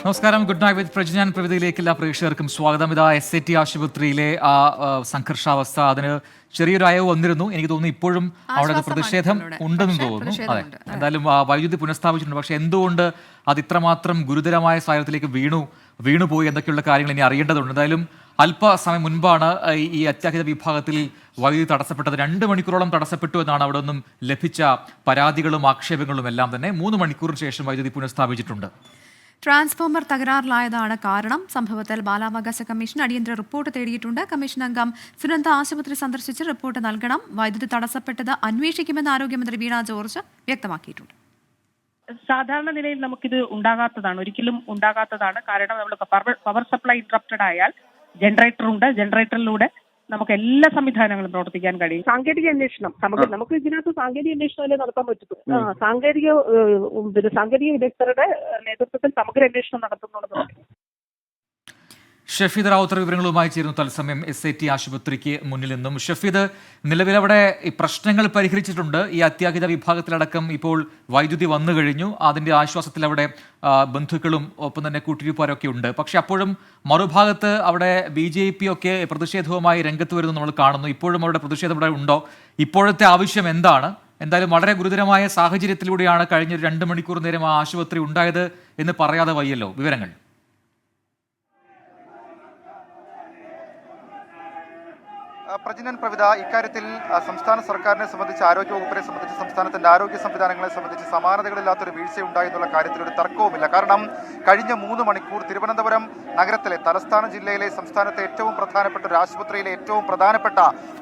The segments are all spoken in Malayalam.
നമസ്കാരം. ഗുഡ് നൈറ്റ് വിത്ത് പ്രജ്ഞാൻ പ്രവിധിയിലേക്ക് എല്ലാ പ്രേക്ഷകർക്കും സ്വാഗതം. ഇതാ SAT ആശുപത്രിയിലെ ആ സംഘർഷാവസ്ഥ, അതിന് ചെറിയൊരു അയവ് വന്നിരുന്നു. എനിക്ക് തോന്നുന്നു ഇപ്പോഴും അവിടെ പ്രതിഷേധം ഉണ്ടെന്ന് തോന്നുന്നു. അതെ, എന്തായാലും വൈദ്യുതി പുനഃസ്ഥാപിച്ചിട്ടുണ്ട്. പക്ഷെ എന്തുകൊണ്ട് അത് ഇത്രമാത്രം ഗുരുതരമായ സാഹചര്യത്തിലേക്ക് വീണുപോയി എന്നൊക്കെയുള്ള കാര്യങ്ങൾ ഇനി അറിയേണ്ടതുണ്ട്. എന്തായാലും അല്പസമയം മുൻപാണ് ഈ അത്യാഹിത വിഭാഗത്തിൽ വൈദ്യുതി തടസ്സപ്പെട്ടത്. 2 മണിക്കൂറോളം തടസ്സപ്പെട്ടു എന്നാണ് അവിടെ നിന്നും ലഭിച്ച പരാതികളും ആക്ഷേപങ്ങളും എല്ലാം തന്നെ. 3 മണിക്കൂറിന് ശേഷം വൈദ്യുതി പുനഃസ്ഥാപിച്ചിട്ടുണ്ട്. ട്രാൻസ്ഫോമർ തകരാറിലായതാണ് കാരണം. സംഭവത്തിൽ ബാലാവകാശ കമ്മീഷൻ അടിയന്തര റിപ്പോർട്ട് തേടിയിട്ടുണ്ട്. കമ്മീഷൻ അംഗം സുനന്ദ ആശുപത്രി സന്ദർശിച്ച് റിപ്പോർട്ട് നൽകണം. വൈദ്യുതി തടസ്സപ്പെട്ടത് അന്വേഷിക്കുമെന്ന് ആരോഗ്യമന്ത്രി വീണ ജോർജ് വ്യക്തമാക്കിയിട്ടുണ്ട്. സാധാരണ നിലയിൽ നമുക്കിത് ഒരിക്കലും ഉണ്ടാകാത്തതാണ്. കാരണം നമ്മൾ പവർ സപ്ലൈ ഇന്ററപ്റ്റഡ് ആയാൽ ജനറേറ്റർ ഉണ്ട്. ജനറേറ്ററിലൂടെ നമുക്ക് എല്ലാ സംവിധാനങ്ങളും പ്രവർത്തിക്കാൻ കഴിയും. സാങ്കേതിക അന്വേഷണം നമുക്ക് ഇതിനകത്ത് സാങ്കേതിക അന്വേഷണമല്ലേ നടത്താൻ പറ്റുള്ളൂ. സാങ്കേതിക വിദഗ്ധരുടെ നേതൃത്വത്തിൽ സമഗ്ര അന്വേഷണം നടത്തുന്നുള്ളത്. ഷഫീദ് റാവുത്തർ വിവരങ്ങളുമായി ചേരുന്നു തത്സമയം SAT ആശുപത്രിക്ക് മുന്നിൽ നിന്നും. ഷഫീദ്, നിലവിലവിടെ ഈ പ്രശ്നങ്ങൾ പരിഹരിച്ചിട്ടുണ്ട്. ഈ അത്യാഹിത വിഭാഗത്തിലടക്കം ഇപ്പോൾ വൈദ്യുതി വന്നു കഴിഞ്ഞു. അതിന്റെ ആശ്വാസത്തിൽ അവിടെ ബന്ധുക്കളും ഒപ്പം തന്നെ കൂട്ടിരിപ്പുകാരൊക്കെ ഉണ്ട്. പക്ഷെ അപ്പോഴും മറുഭാഗത്ത് അവിടെ BJP ഒക്കെ പ്രതിഷേധവുമായി രംഗത്ത് വരുന്നു നമ്മൾ കാണുന്നു. ഇപ്പോഴും അവിടെ പ്രതിഷേധം ഇവിടെ ഉണ്ടോ? ഇപ്പോഴത്തെ ആവശ്യം എന്താണ്? എന്തായാലും വളരെ ഗുരുതരമായ സാഹചര്യത്തിലൂടെയാണ് കഴിഞ്ഞ 2 മണിക്കൂർ നേരം ആ ആശുപത്രി ഉണ്ടായത് എന്ന് പറയാതെ വയ്യല്ലോ. വിവരങ്ങൾ. പ്രജ്ഞൻ പ്രവിധ, ഇക്കാര്യത്തിൽ സംസ്ഥാന സർക്കാരിനെ സംബന്ധിച്ച്, ആരോഗ്യവകുപ്പിനെ സംബന്ധിച്ച്, സംസ്ഥാനത്തിന്റെ ആരോഗ്യ സംവിധാനങ്ങളെ സംബന്ധിച്ച് സമാനതകളില്ലാത്തൊരു വീഴ്ചയുണ്ടായി എന്നുള്ള കാര്യത്തിൽ ഒരു തർക്കവുമില്ല. കാരണം കഴിഞ്ഞ 3 മണിക്കൂർ തിരുവനന്തപുരം നഗരത്തിലെ, തലസ്ഥാന ജില്ലയിലെ, സംസ്ഥാനത്തെ ഏറ്റവും പ്രധാനപ്പെട്ട ഒരു ആശുപത്രിയിലെ ഏറ്റവും പ്രധാനപ്പെട്ട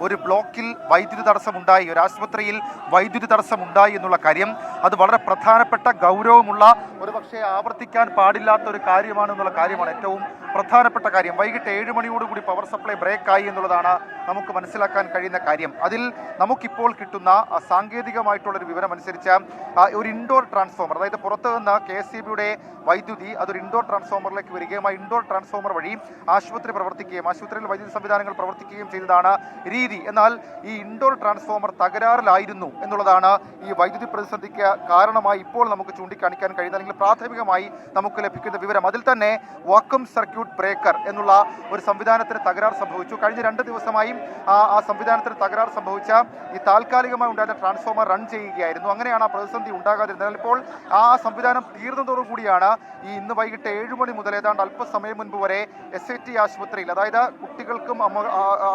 ഒരു ബ്ലോക്കിൽ വൈദ്യുതി തടസ്സമുണ്ടായി, ഒരു ആശുപത്രിയിൽ വൈദ്യുതി തടസ്സമുണ്ടായി എന്നുള്ള കാര്യം അത് വളരെ പ്രധാനപ്പെട്ട ഗൗരവമുള്ള, ഒരുപക്ഷെ ആവർത്തിക്കാൻ പാടില്ലാത്ത ഒരു കാര്യമാണ് ഏറ്റവും പ്രധാനപ്പെട്ട കാര്യം. വൈകിട്ട് 7 മണിയോടുകൂടി പവർ സപ്ലൈ ബ്രേക്കായി എന്നുള്ളതാണ് നമുക്ക് മനസ്സിലാക്കാൻ കഴിയുന്ന കാര്യം. അതിൽ നമുക്കിപ്പോൾ കിട്ടുന്ന സാങ്കേതികമായിട്ടുള്ളൊരു വിവരം അനുസരിച്ച് ഒരു ഇൻഡോർ ട്രാൻസ്ഫോമർ, അതായത് പുറത്തു നിന്ന് KSEBയുടെ വൈദ്യുതി അതൊരു ഇൻഡോർ ട്രാൻസ്ഫോമറിലേക്ക് വരികയും ആ ഇൻഡോർ ട്രാൻസ്ഫോമർ വഴി ആശുപത്രി പ്രവർത്തിക്കുകയും ആശുപത്രിയിൽ വൈദ്യുതി സംവിധാനങ്ങൾ പ്രവർത്തിക്കുകയും ചെയ്തതാണ് രീതി. എന്നാൽ ഈ ഇൻഡോർ ട്രാൻസ്ഫോമർ തകരാറിലായിരുന്നു എന്നുള്ളതാണ് ഈ വൈദ്യുതി പ്രതിസന്ധിക്ക് കാരണമായി ഇപ്പോൾ നമുക്ക് ചൂണ്ടിക്കാണിക്കാൻ കഴിയുന്നത്, അല്ലെങ്കിൽ പ്രാഥമികമായി നമുക്ക് ലഭിക്കുന്ന വിവരം. അതിൽ തന്നെ വാക്വം സർക്യൂട്ട് ബ്രേക്കർ എന്നുള്ള ഒരു സംവിധാനത്തിന് തകരാർ സംഭവിച്ചു. കഴിഞ്ഞ 2 ദിവസമായി ആ സംവിധാനത്തിന് തകരാർ സംഭവിച്ച ഈ താൽക്കാലികമായി ഉണ്ടായിരുന്ന ട്രാൻസ്ഫോമർ റൺ ചെയ്യുകയായിരുന്നു. അങ്ങനെയാണ് ആ പ്രതിസന്ധി ഉണ്ടാകാതിരുന്നത്. ഇപ്പോൾ ആ സംവിധാനം തീർന്നതോടുകൂടിയാണ് ഇന്ന് വൈകിട്ട് 7 മണി മുതൽ ഏതാണ്ട് അല്പസമയം മുൻപ് വരെ SAT ആശുപത്രിയിൽ, അതായത് കുട്ടികൾക്കും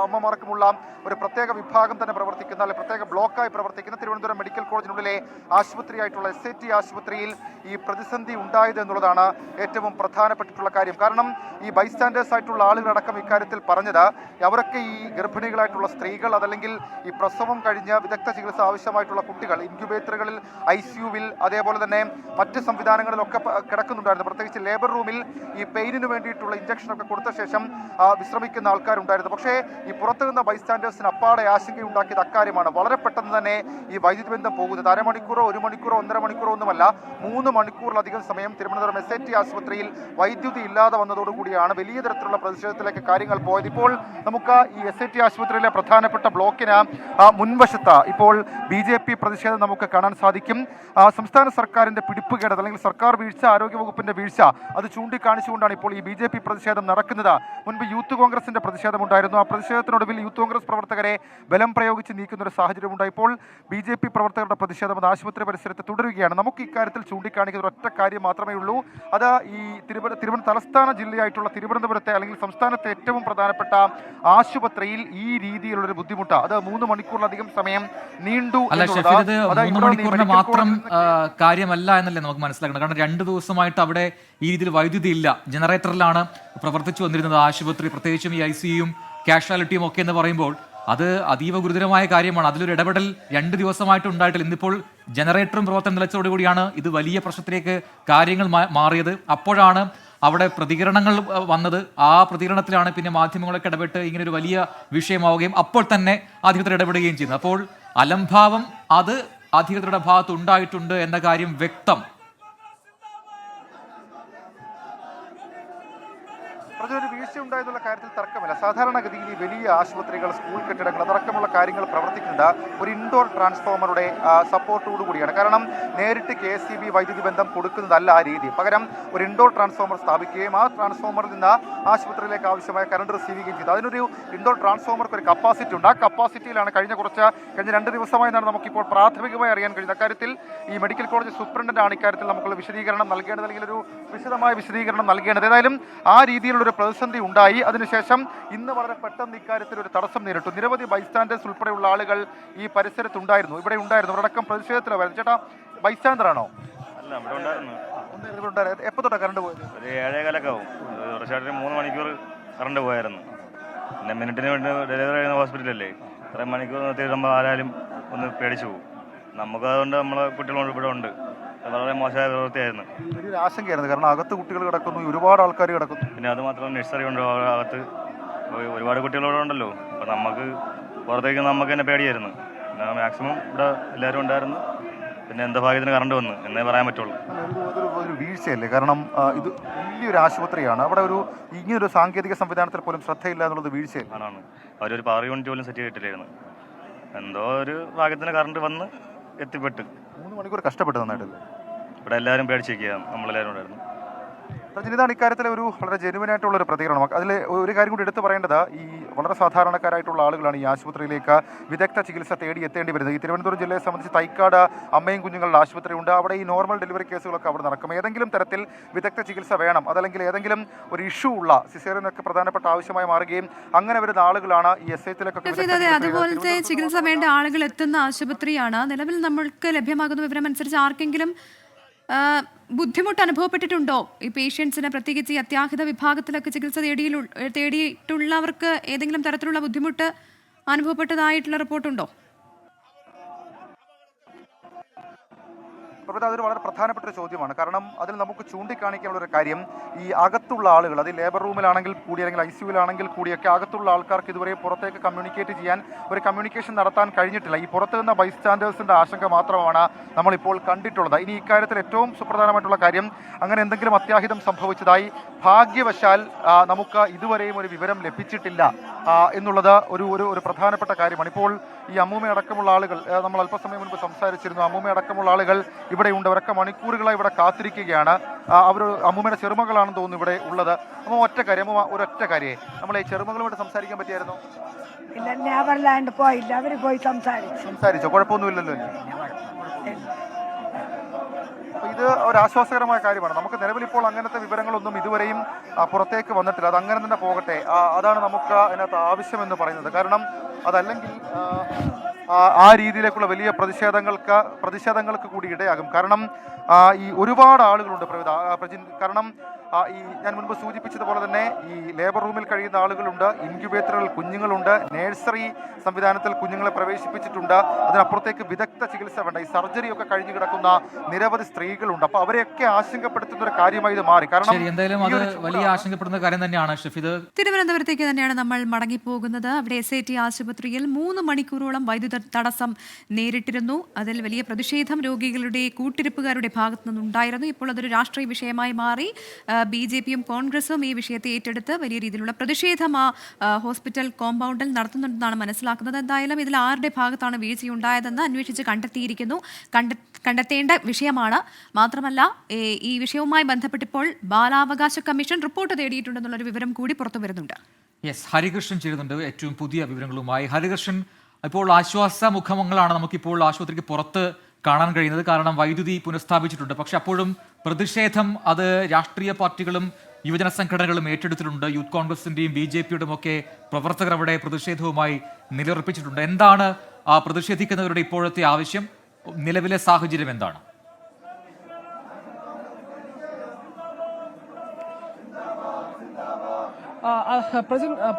അമ്മമാർക്കുമുള്ള ഒരു പ്രത്യേക വിഭാഗം തന്നെ പ്രവർത്തിക്കുന്ന, അല്ലെങ്കിൽ പ്രത്യേക ബ്ലോക്കായി പ്രവർത്തിക്കുന്ന തിരുവനന്തപുരം മെഡിക്കൽ കോളേജിനുള്ളിലെ ആശുപത്രിയായിട്ടുള്ള SAT ആശുപത്രിയിൽ ഈ പ്രതിസന്ധി ഉണ്ടായത് എന്നുള്ളതാണ് ഏറ്റവും പ്രധാനപ്പെട്ടിട്ടുള്ള കാര്യം. കാരണം ഈ ബൈസ്റ്റാൻഡേഴ്സ് ആയിട്ടുള്ള ആളുകളടക്കം ഇക്കാര്യത്തിൽ പറഞ്ഞത്, അവരൊക്കെ ഈ ഗർഭിണികളായിട്ടുള്ള സ്ത്രീകൾ, അതല്ലെങ്കിൽ ഈ പ്രസവം കഴിഞ്ഞ് വിദഗ്ധ ചികിത്സ ആവശ്യമായിട്ടുള്ള കുട്ടികൾ ഇൻക്യുബേറ്ററുകളിൽ, ICUവിൽ, അതേപോലെ തന്നെ മറ്റ് സംവിധാനങ്ങളിലൊക്കെ കിടക്കുന്നുണ്ടായിരുന്നു. പ്രത്യേകിച്ച് ലേബർ റൂമിൽ ഈ പെയിനിന് വേണ്ടിയിട്ടുള്ള ഇഞ്ചക്ഷനൊക്കെ കൊടുത്ത ശേഷം വിശ്രമിക്കുന്ന ആൾക്കാരുണ്ടായിരുന്നു. പക്ഷേ ഈ പുറത്തു നിന്ന ബൈസ്റ്റാൻഡേഴ്സിന് അപ്പാടെ ആശങ്കയുണ്ടാക്കിയത് അക്കാര്യമാണ്. വളരെ പെട്ടെന്ന് തന്നെ ഈ വൈദ്യുതി ബന്ധം പോകുന്നത് 1/2 മണിക്കൂറോ 1 മണിക്കൂറോ 1.5 മണിക്കൂറോ ഒന്നുമല്ല, 3 മണിക്കൂറിലധികം സമയം തിരുവനന്തപുരം SAT ആശുപത്രിയിൽ വൈദ്യുതി ഇല്ലാതെ വന്നതോടുകൂടിയാണ് വലിയ തരത്തിലുള്ള പ്രതിഷേധത്തിലേക്ക് കാര്യങ്ങൾ പോയത്. ഇപ്പോൾ നമുക്ക് ഈ SAT ആശുപത്രിയിലെ പ്രധാനപ്പെട്ട ബ്ലോക്കിന് മുൻവശത്ത് ഇപ്പോൾ BJP പ്രതിഷേധം നമുക്ക് കാണാൻ സാധിക്കും. സംസ്ഥാന സർക്കാരിന്റെ പിടിപ്പുകേട്, അല്ലെങ്കിൽ സർക്കാർ വീഴ്ച, ആരോഗ്യവകുപ്പിന്റെ വീഴ്ച അത് ചൂണ്ടിക്കാണിച്ചുകൊണ്ടാണ് ഇപ്പോൾ ഈ BJP പ്രതിഷേധം നടക്കുന്നത്. മുൻപ് യൂത്ത് കോൺഗ്രസിന്റെ പ്രതിഷേധമുണ്ടായിരുന്നു. ആ പ്രതിഷേധത്തിനൊടുവിൽ യൂത്ത് കോൺഗ്രസ് പ്രവർത്തകരെ ബലം പ്രയോഗിച്ച് നീക്കുന്ന ഒരു സാഹചര്യമുണ്ടായി. ഇപ്പോൾ BJP പ്രവർത്തകരുടെ പ്രതിഷേധം അത് ആശുപത്രി പരിസരത്ത് തുടരുകയാണ്. നമുക്ക് ഇക്കാര്യത്തിൽ ചൂണ്ടിക്കാണിക്കുന്ന ഒരൊറ്റ കാര്യം മാത്രമേ ഉള്ളൂ. അത് ഈ തലസ്ഥാന ജില്ലയായിട്ടുള്ള തിരുവനന്തപുരത്തെ, അല്ലെങ്കിൽ സംസ്ഥാനത്തെ ഏറ്റവും പ്രധാനപ്പെട്ട ആശുപത്രിയിൽ ഈ രീതിയിലുള്ളൊരു ബുദ്ധിമുട്ട് അത് 3 മണിക്കൂറിലധികം സമയം നീണ്ടു. അല്ല ഷഫീദ്, 3 മണിക്കൂറിന് മാത്രം കാര്യമല്ല എന്നല്ലേ നമുക്ക് മനസ്സിലാക്കണം. കാരണം 2 ദിവസമായിട്ട് അവിടെ ഈ രീതിയിൽ വൈദ്യുതി ഇല്ല. ജനറേറ്ററിലാണ് പ്രവർത്തിച്ചു വന്നിരുന്നത് ആശുപത്രി. പ്രത്യേകിച്ചും ഈ ICUയും കാഷ്വാലിറ്റിയും ഒക്കെ എന്ന് പറയുമ്പോൾ അത് അതീവ ഗുരുതരമായ കാര്യമാണ്. അതിലൊരു ഇടപെടൽ 2 ദിവസമായിട്ട് ഉണ്ടായിട്ടില്ല. ഇന്നിപ്പോൾ ജനറേറ്ററും പ്രവർത്തനം നിലച്ചതോടുകൂടിയാണ് ഇത് വലിയ പ്രശ്നത്തിലേക്ക് കാര്യങ്ങൾ മാറിയത്. അപ്പോഴാണ് അവിടെ പ്രതികരണങ്ങൾ വന്നത്. ആ പ്രതികരണത്തിലാണ് പിന്നെ മാധ്യമങ്ങളൊക്കെ ഇടപെട്ട് ഇങ്ങനെ ഒരു വലിയ വിഷയമാവുകയും അപ്പോൾ തന്നെ അധികൃതർ ഇടപെടുകയും ചെയ്യുന്നത്. അപ്പോൾ അലംഭാവം അത് അധികൃതരുടെ ഭാഗത്ത് ഉണ്ടായിട്ടുണ്ട് എന്ന കാര്യം വ്യക്തം. ഒരു വീഴ്ച ഉണ്ടായെന്നുള്ള കാര്യത്തിൽ തർക്കമില്ല. സാധാരണഗതിയിൽ ഈ വലിയ ആശുപത്രികൾ, സ്കൂൾ കെട്ടിടങ്ങൾ അതടക്കമുള്ള കാര്യങ്ങൾ പ്രവർത്തിക്കുന്നത് ഒരു ഇൻഡോർ ട്രാൻസ്ഫോമറുടെ സപ്പോർട്ടോടുകൂടിയാണ്. കാരണം നേരിട്ട് KSEB വൈദ്യുതി ബന്ധം കൊടുക്കുന്നതല്ല ആ രീതി. പകരം ഒരു ഇൻഡോർ ട്രാൻസ്ഫോമർ സ്ഥാപിക്കുകയും ആ ട്രാൻസ്ഫോമറിൽ നിന്ന് ആശുപത്രിയിലേക്ക് ആവശ്യമായ കറണ്ട് റിസീവ് ചെയ്യുകയും ചെയ്തു. അതിനൊരു ഇൻഡോർ ട്രാൻസ്ഫോമർക്ക് ഒരു കപ്പാസിറ്റി ഉണ്ട്. ആ കപ്പാസിറ്റിയിലാണ് കഴിഞ്ഞ 2 ദിവസമായി എന്നാണ് നമുക്കിപ്പോൾ പ്രാഥമികമായി അറിയാൻ കഴിയുന്നത്. അക്കാര്യത്തിൽ ഈ മെഡിക്കൽ കോളേജ് സൂപ്രണ്ടന്റാണ് ഇക്കാര്യത്തിൽ നമുക്കുള്ള വിശദീകരണം നൽകേണ്ടത്, അല്ലെങ്കിൽ ഒരു വിശദമായ വിശദീകരണം നൽകേണ്ടത്. ഏതായാലും ആ രീതിയിലുള്ളൊരു പ്രതിസന്ധി ഉണ്ടായി. അതിനുശേഷം ഇന്ന് വളരെ പെട്ടെന്ന് ഇക്കാര്യത്തിൽ ഒരു തടസ്സം നേരിട്ടു. നിരവധി ബൈസ്റ്റാൻഡേഴ്സ് ഉൾപ്പെടെയുള്ള ആളുകൾ ഈ പരിസരത്തുണ്ടായിരുന്നു, ഇവിടെ ഉണ്ടായിരുന്നു. അവരടക്കം പ്രതിഷേധത്തിലായിരുന്നു. ചേട്ടാ, ബൈസ്റ്റാൻഡർ ആണോ? അല്ല, ഇവിടെ ഉണ്ടായിരുന്നു. എപ്പോൾ തൊട്ടാ കറണ്ട് പോയത്? ഒരു 7:15 ആവും. തീർച്ചയായിട്ടും 3 മണിക്കൂർ കറണ്ട് പോയായിരുന്നു. പിന്നെ മിനിറ്റിന് വേണ്ടി ഡെലിവറി ചെയ്യുന്ന ഹോസ്പിറ്റലല്ലേ, ഇത്രയും മണിക്കൂർ നിർത്തിയിടുമ്പോൾ ആരായാലും ഒന്ന് പേടിച്ചു പോകും. നമുക്ക് അതുകൊണ്ട് നമ്മളെ കുട്ടികളോട് ഇവിടെ ഉണ്ട്. വളരെ മോശമായ പ്രവൃത്തിയായിരുന്നു. വലിയൊരു ആശങ്കയായിരുന്നു. കാരണം അകത്ത് കുട്ടികൾ കിടക്കുന്നു, ഒരുപാട് ആൾക്കാർ കിടക്കുന്നു. പിന്നെ അത് മാത്രം നഴ്സറി ഉണ്ട് അകത്ത്, ഒരുപാട് കുട്ടികളോടെ ഉണ്ടല്ലോ. അപ്പോൾ നമുക്ക് പുറത്തേക്ക് നമുക്ക് തന്നെ പേടിയായിരുന്നു. പിന്നെ മാക്സിമം ഇവിടെ എല്ലാവരും ഉണ്ടായിരുന്നു. പിന്നെ എന്താ ഭാഗ്യത്തിന് കറണ്ട് വന്നു എന്നേ പറയാൻ പറ്റുള്ളൂ. ഒരു വീഴ്ചയല്ലേ? കാരണം ഇത് വലിയൊരു ആശുപത്രിയാണ്. അവിടെ ഇങ്ങനൊരു സാങ്കേതിക സംവിധാനത്തിൽ പോലും ശ്രദ്ധയില്ല എന്നുള്ളത് വീഴ്ചയല്ല. ആണാണ്. അവരൊരു പവർ യൂണിറ്റ് പോലും സെറ്റ് ചെയ്തിട്ടില്ലായിരുന്നു. എന്തോ ഒരു ഭാഗ്യത്തിന് കറണ്ട് വന്ന് എത്തിപ്പെട്ട് 3 മണിക്കൂർ കഷ്ടപ്പെട്ട് നന്നായിട്ടല്ലേ? ഇവിടെ എല്ലാവരും പേടിച്ചിരിക്കുക, നമ്മളെല്ലാവരും ഉണ്ടായിരുന്നു. ഇതാണ് ഇക്കാര്യത്തിലെ ഒരു വളരെ ജെനുവിനായിട്ടുള്ള ഒരു പ്രതികരണം. അതിൽ ഒരു കാര്യം കൂടി എടുത്തു പറയേണ്ടത്, ഈ വളരെ സാധാരണക്കാരായിട്ടുള്ള ആളുകളാണ് ഈ ആശുപത്രിയിലേക്ക് വിദഗ്ധ ചികിത്സ തേടി എത്തേണ്ടി വരുന്നത്. ഈ തിരുവനന്തപുരം ജില്ലയെ സംബന്ധിച്ച് തൈക്കാട് അമ്മയും കുഞ്ഞുങ്ങളുടെ ആശുപത്രി ഉണ്ട്. അവിടെ ഈ നോർമൽ ഡെലിവറി കേസുകളൊക്കെ അവിടെ നടക്കും. ഏതെങ്കിലും തരത്തിൽ വിദഗ്ധ ചികിത്സ വേണം, അതല്ലെങ്കിൽ ഏതെങ്കിലും ഒരു ഇഷ്യൂ ഉള്ള സിസേറിയനൊക്കെ പ്രധാനപ്പെട്ട ആവശ്യമായി മാറുകയും അങ്ങനെ വരുന്ന ആളുകളാണ് ഈ SHLൊക്കെ. അതുപോലത്തെ ചികിത്സ വേണ്ട ആളുകൾ എത്തുന്ന ആശുപത്രിയാണ്. നിലവിൽ നമ്മൾക്ക് ലഭ്യമാകുന്ന വിവരം അനുസരിച്ച് ആർക്കെങ്കിലും ബുദ്ധിമുട്ട് അനുഭവപ്പെട്ടിട്ടുണ്ടോ ഈ പേഷ്യൻസിന്? പ്രത്യേകിച്ച് ഈ അത്യാഹിത വിഭാഗത്തിലൊക്കെ ചികിത്സ തേടിയിട്ടുള്ളവർക്ക് ഏതെങ്കിലും തരത്തിലുള്ള ബുദ്ധിമുട്ട് അനുഭവപ്പെട്ടതായിട്ടുള്ള റിപ്പോർട്ടുണ്ടോ? അതൊരു വളരെ പ്രധാനപ്പെട്ട ഒരു ചോദ്യമാണ്. കാരണം അതിൽ നമുക്ക് ചൂണ്ടിക്കാണിക്കാനുള്ള ഒരു കാര്യം, ഈ അകത്തുള്ള ആളുകൾ, അത് ലേബർ റൂമിലാണെങ്കിൽ കൂടി അല്ലെങ്കിൽ ICUവിലാണെങ്കിൽ കൂടിയൊക്കെ അകത്തുള്ള ആൾക്കാർക്ക് ഇതുവരെ പുറത്തേക്ക് കമ്മ്യൂണിക്കേറ്റ് ചെയ്യാൻ ഒരു കമ്മ്യൂണിക്കേഷൻ നടത്താൻ കഴിഞ്ഞിട്ടില്ല. ഈ പുറത്തു നിന്ന് ബൈസ്റ്റാൻഡേഴ്സിൻ്റെ ആശങ്ക മാത്രമാണ് നമ്മളിപ്പോൾ കണ്ടിട്ടുള്ളത്. ഇനി ഇക്കാര്യത്തിൽ ഏറ്റവും സുപ്രധാനമായിട്ടുള്ള കാര്യം, അങ്ങനെ എന്തെങ്കിലും അത്യാഹിതം സംഭവിച്ചതായി ഭാഗ്യവശാൽ നമുക്ക് ഇതുവരെയും ഒരു വിവരം ലഭിച്ചിട്ടില്ല എന്നുള്ളത് ഒരു പ്രധാനപ്പെട്ട കാര്യമാണ്. ഇപ്പോൾ ഈ അമ്മൂമ്മയടക്കമുള്ള ആളുകൾ, നമ്മൾ അല്പസമയം മുൻപ് സംസാരിച്ചിരുന്നു, അമ്മൂമ്മയടക്കമുള്ള ആളുകൾ ഇവിടെയുണ്ട്. അവരൊക്കെ മണിക്കൂറുകളായി ഇവിടെ കാത്തിരിക്കുകയാണ്. അവർ അമ്മൂമ്മയുടെ ചെറുമകളാണെന്ന് തോന്നുന്നു ഇവിടെ ഉള്ളത്. അമ്മ ഒരൊറ്റ കാര്യമേ നമ്മൾ ഈ ചെറുമകളുമായിട്ട് സംസാരിക്കാൻ പറ്റിയായിരുന്നു? ഇല്ല, ലേബറിലാണ്ട് പോയില്ല. അവർ പോയി സംസാരിച്ചോ? കുഴപ്പമൊന്നുമില്ലല്ലോ. ഇത് ഒരു ആശ്വാസകരമായ കാര്യമാണ്. നമുക്ക് നിലവിൽ ഇപ്പോൾ അങ്ങനത്തെ വിവരങ്ങളൊന്നും ഇതുവരെയും പുറത്തേക്ക് വന്നിട്ടില്ല. അത് അങ്ങനെ തന്നെ പോകട്ടെ. അതാണ് നമുക്ക് അതിനകത്ത് ആവശ്യമെന്ന് പറയുന്നത്. കാരണം അതല്ലെങ്കിൽ ആ രീതിയിലേക്കുള്ള വലിയ പ്രതിഷേധങ്ങൾക്ക് കൂടി ഇടയാകും. കാരണം ഈ ഒരുപാട് ആളുകളുണ്ട് പ്രജിൻ. കാരണം ഞാൻ മുൻപ് സൂചിപ്പിച്ചതുപോലെ തന്നെ ഈ ലേബർ റൂമിൽ കഴിയുന്ന ആളുകളുണ്ട്, ഇൻക്യുബേറ്ററിൽ കുഞ്ഞുങ്ങളുണ്ട്, നഴ്സറി സംവിധാനത്തിൽ കുഞ്ഞുങ്ങളെ പ്രവേശിപ്പിച്ചിട്ടുണ്ട്. അതിനപ്പുറത്തേക്ക് വിദഗ്ധ ചികിത്സ വേണ്ട, ഈ സർജറി ഒക്കെ കഴിഞ്ഞു കിടക്കുന്ന നിരവധി സ്ത്രീകളുണ്ട്. അപ്പൊ അവരെയൊക്കെ ആശങ്കപ്പെടുത്തുന്ന ഒരു കാര്യമായി ഇത് മാറി. കാരണം എന്തായാലും അത് വലിയ ആശങ്കപ്പെടുന്ന കാര്യം തന്നെയാണ്. തിരുവനന്തപുരത്തേക്ക് തന്നെയാണ് നമ്മൾ മടങ്ങിപ്പോകുന്നത്. അവിടെ SIT ആശുപത്രിയിൽ 3 മണിക്കൂറോളം വൈദ്യുത തടസ്സം നേരിട്ടിരുന്നു. അതിൽ വലിയ പ്രതിഷേധം രോഗികളുടെ കൂട്ടിരിപ്പുകാരുടെ ഭാഗത്തു നിന്നുണ്ടായിരുന്നു. ഇപ്പോൾ അതൊരു രാഷ്ട്രീയ വിഷയമായി മാറി. BJPയും കോൺഗ്രസും ഈ വിഷയത്തെ ഏറ്റെടുത്ത് വലിയ രീതിയിലുള്ള പ്രതിഷേധം ഹോസ്പിറ്റൽ കോമ്പൗണ്ടിൽ നടത്തുന്നുണ്ടെന്നാണ് മനസ്സിലാക്കുന്നത്. എന്തായാലും ഇതിൽ ആരുടെ ഭാഗത്താണ് വീഴ്ചയുണ്ടായതെന്ന് അന്വേഷിച്ച് കണ്ടെത്തേണ്ട വിഷയമാണ്. മാത്രമല്ല, ഈ വിഷയവുമായി ബന്ധപ്പെട്ടിപ്പോൾ ബാലാവകാശ കമ്മീഷൻ റിപ്പോർട്ട് തേടിയിട്ടുണ്ടെന്നുള്ളൊരു വിവരം കൂടി പുറത്തു വരുന്നുണ്ട്. ഹരികൃഷ്ണൻ ചേരുന്നുണ്ട് ഏറ്റവും പുതിയ വിവരങ്ങളുമായി. ഹരികൃഷ്ണൻ, ഇപ്പോൾ ആശ്വാസ മുഖങ്ങളാണ് നമുക്കിപ്പോൾ ആശുപത്രിക്ക് പുറത്ത് കാണാൻ കഴിയുന്നത്. കാരണം വൈദ്യുതി പുനഃസ്ഥാപിച്ചിട്ടുണ്ട്. പക്ഷെ അപ്പോഴും പ്രതിഷേധം അത് രാഷ്ട്രീയ പാർട്ടികളും യുവജന സംഘടനകളും ഏറ്റെടുത്തിട്ടുണ്ട്. യൂത്ത് കോൺഗ്രസിന്റെയും BJPയുടെയും ഒക്കെ പ്രവർത്തകർ അവിടെ പ്രതിഷേധവുമായി നിലയുറപ്പിച്ചിട്ടുണ്ട്. എന്താണ് ആ പ്രതിഷേധിക്കുന്നവരുടെ ഇപ്പോഴത്തെ ആവശ്യം? നിലവിലെ സാഹചര്യം എന്താണ്?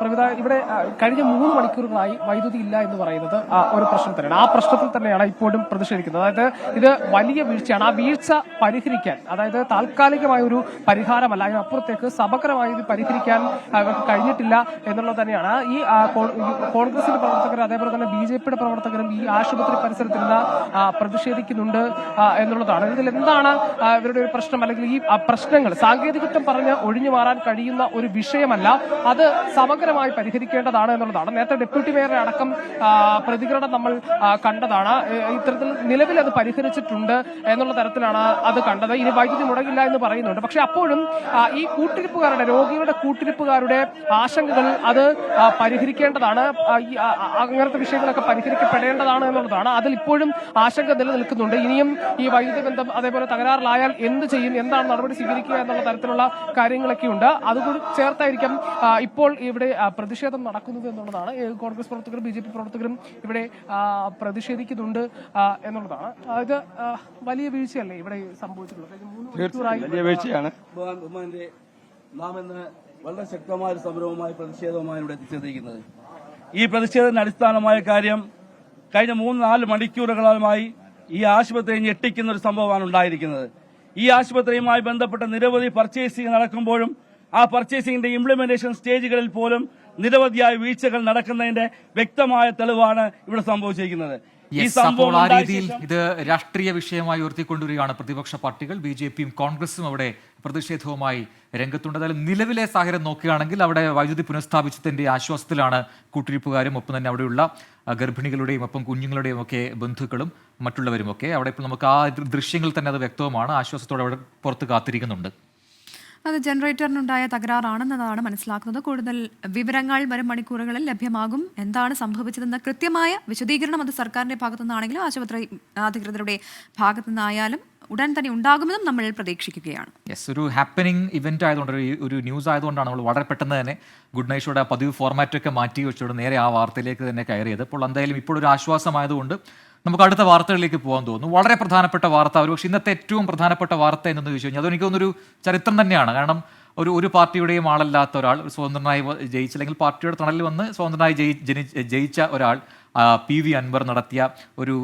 പ്രവിത, ഇവിടെ കഴിഞ്ഞ 3 മണിക്കൂറുകളായി വൈദ്യുതി ഇല്ല എന്ന് പറയുന്നത് ഒരു പ്രശ്നം തന്നെയാണ്. ആ പ്രശ്നത്തിൽ തന്നെയാണ് ഇപ്പോഴും പ്രതിഷേധിക്കുന്നത്. അതായത് ഇത് വലിയ വീഴ്ചയാണ്. ആ വീഴ്ച പരിഹരിക്കാൻ, അതായത് താൽക്കാലികമായ ഒരു പരിഹാരമല്ല, അതിനപ്പുറത്തേക്ക് സമഗ്രമായി ഇത് പരിഹരിക്കാൻ അവർക്ക് കഴിഞ്ഞിട്ടില്ല എന്നുള്ളത് തന്നെയാണ്. ഈ കോൺഗ്രസിന്റെ പ്രവർത്തകർ അതേപോലെ തന്നെ BJPയുടെ പ്രവർത്തകരും ഈ ആശുപത്രി പരിസരത്ത് നിന്ന് പ്രതിഷേധിക്കുന്നുണ്ട് എന്നുള്ളതാണ്. ഇതിൽ എന്താണ് ഇവരുടെ ഒരു പ്രശ്നം, അല്ലെങ്കിൽ ഈ പ്രശ്നങ്ങൾ സാങ്കേതികത്വം പറഞ്ഞ് ഒഴിഞ്ഞു മാറാൻ കഴിയുന്ന ഒരു വിഷയമല്ല, അത് സമഗ്രമായി പരിഹരിക്കേണ്ടതാണ് എന്നുള്ളതാണ്. നേരത്തെ ഡെപ്യൂട്ടി മേയറുടെ അടക്കം പ്രതികരണം നമ്മൾ കണ്ടതാണ്. ഇത്തരത്തിൽ നിലവിൽ അത് പരിഹരിച്ചിട്ടുണ്ട് എന്നുള്ള തരത്തിലാണ് അത് കണ്ടത്. ഇനി വൈദ്യുതി മുടങ്ങില്ല എന്ന് പറയുന്നുണ്ട്. പക്ഷെ അപ്പോഴും ഈ കൂട്ടിരിപ്പുകാരുടെ, രോഗികളുടെ കൂട്ടിരിപ്പുകാരുടെ ആശങ്കകൾ അത് പരിഹരിക്കേണ്ടതാണ്. അങ്ങനത്തെ വിഷയങ്ങളൊക്കെ പരിഹരിക്കപ്പെടേണ്ടതാണ് എന്നുള്ളതാണ്. അതിൽ ഇപ്പോഴും ആശങ്ക നിലനിൽക്കുന്നുണ്ട്. ഇനിയും ഈ വൈദ്യുതി ബന്ധം അതേപോലെ തകരാറിലായാൽ എന്ത് ചെയ്യും, എന്താണ് നടപടി സ്വീകരിക്കുക എന്നുള്ള തരത്തിലുള്ള കാര്യങ്ങളൊക്കെ ഉണ്ട്. അതുകൂടി ചേർത്തായിരിക്കും ഇപ്പോൾ ഇവിടെ പ്രതിഷേധം നടക്കുന്നത് എന്നുള്ളതാണ്. കോൺഗ്രസ് പ്രവർത്തകരും BJP പ്രവർത്തകരും ഇവിടെ പ്രതിഷേധിക്കുന്നുണ്ട് എന്നുള്ളതാണ്. ഇത് വലിയ വീഴ്ചയല്ലേ ഇവിടെ സംഭവിച്ചിട്ടുള്ളത്? 3 മണിക്കൂറായി വലിയ വീഴ്ചയാണ്. നാം ഇന്ന് വളരെ ശക്തമായ സമരവുമായി പ്രതിഷേധവുമായി ഇവിടെ എത്തിച്ചേർന്നിരിക്കുന്നത്. ഈ പ്രതിഷേധത്തിന്റെ അടിസ്ഥാനമായ കാര്യം, കഴിഞ്ഞ 3-4 മണിക്കൂറുകളുമായി ഈ ആശുപത്രി ഞെട്ടിക്കുന്ന ഒരു സംഭവമാണ് ഉണ്ടായിരിക്കുന്നത്. ഈ ആശുപത്രിയുമായി ബന്ധപ്പെട്ട നിരവധി പർച്ചേസിംഗ് നടക്കുമ്പോഴും ആ പർച്ചേസിംഗിന്റെ ഇംപ്ലിമെന്റേഷൻ സ്റ്റേജുകളിൽ പോലും നിരവധിയായ വീഴ്ചകൾ നടക്കുന്നതിന്റെ വ്യക്തമായ തെളിവാണ് ഇവിടെ സംഭവിച്ചിരിക്കുന്നത്. ഈ സംഭവം ആ രീതിയിൽ ഇത് രാഷ്ട്രീയ വിഷയമായി ഉയർത്തിക്കൊണ്ടുവരികയാണ് പ്രതിപക്ഷ പാർട്ടികൾ. BJPയും കോൺഗ്രസും അവിടെ പ്രതിഷേധവുമായി രംഗത്തുണ്ട്. എന്തായാലും നിലവിലെ സാഹചര്യം നോക്കുകയാണെങ്കിൽ അവിടെ വൈദ്യുതി പുനഃസ്ഥാപിച്ചതിന്റെ ആശ്വാസത്തിലാണ് കൂട്ടിരിപ്പുകാരും, ഒപ്പം തന്നെ അവിടെയുള്ള ഗർഭിണികളുടെയും ഒപ്പം കുഞ്ഞുങ്ങളുടെയും ഒക്കെ ബന്ധുക്കളും മറ്റുള്ളവരും ഒക്കെ. അവിടെ ഇപ്പോൾ നമുക്ക് ആ ദൃശ്യങ്ങൾ തന്നെ അത് വ്യക്തവുമാണ്. ആശ്വാസത്തോടെ അവിടെ പുറത്ത് കാത്തിരിക്കുന്നുണ്ട്. അത് ജനറേറ്ററിനുണ്ടായ തകരാറാണെന്നതാണ് മനസ്സിലാക്കുന്നത്. കൂടുതൽ വിവരങ്ങൾ വരും മണിക്കൂറുകളിൽ ലഭ്യമാകും. എന്താണ് സംഭവിച്ചതെന്ന കൃത്യമായ വിശദീകരണം അത് സർക്കാരിന്റെ ഭാഗത്തു നിന്നാണെങ്കിലും ആശുപത്രി അധികൃതരുടെ ഭാഗത്തു നിന്നായാലും ഉടൻ തന്നെ ഉണ്ടാകുമെന്നും നമ്മൾ പ്രതീക്ഷിക്കുകയാണ്. ഒരു ഹാപ്പനിങ് ഇവന്റ് ആയതുകൊണ്ട്, ഒരു ന്യൂസ് ആയതുകൊണ്ടാണ് നമ്മൾ വളരെ പെട്ടെന്ന് തന്നെ ഗുഡ് നൈറ്റ് ഷോയുടെ പതിവ് ഫോർമാറ്റൊക്കെ മാറ്റി വെച്ചുകൊണ്ട് നേരെ ആ വാർത്തയിലേക്ക് തന്നെ കയറിയത്. അപ്പോൾ എന്തായാലും ഇപ്പോൾ ഒരു ആശ്വാസമായതുകൊണ്ട് നമുക്ക് അടുത്ത വാർത്തകളിലേക്ക് പോകാൻ തോന്നുന്നു. വളരെ പ്രധാനപ്പെട്ട വാർത്ത, ഒരുപക്ഷെ ഇന്നത്തെ ഏറ്റവും പ്രധാനപ്പെട്ട വാർത്ത എന്തെന്ന് ചോദിച്ചു കഴിഞ്ഞാൽ അതെനിക്ക് തോന്നുന്നൊരു ചരിത്രം തന്നെയാണ്. കാരണം ഒരു പാർട്ടിയുടെയും ആളല്ലാത്ത ഒരാൾ സ്വതന്ത്രനായി ജയിച്ച, അല്ലെങ്കിൽ പാർട്ടിയുടെ തണലിൽ വന്ന് സ്വതന്ത്രനായി ജയിച്ച ഒരാൾ PV അൻവർ നടത്തിയ ഒരു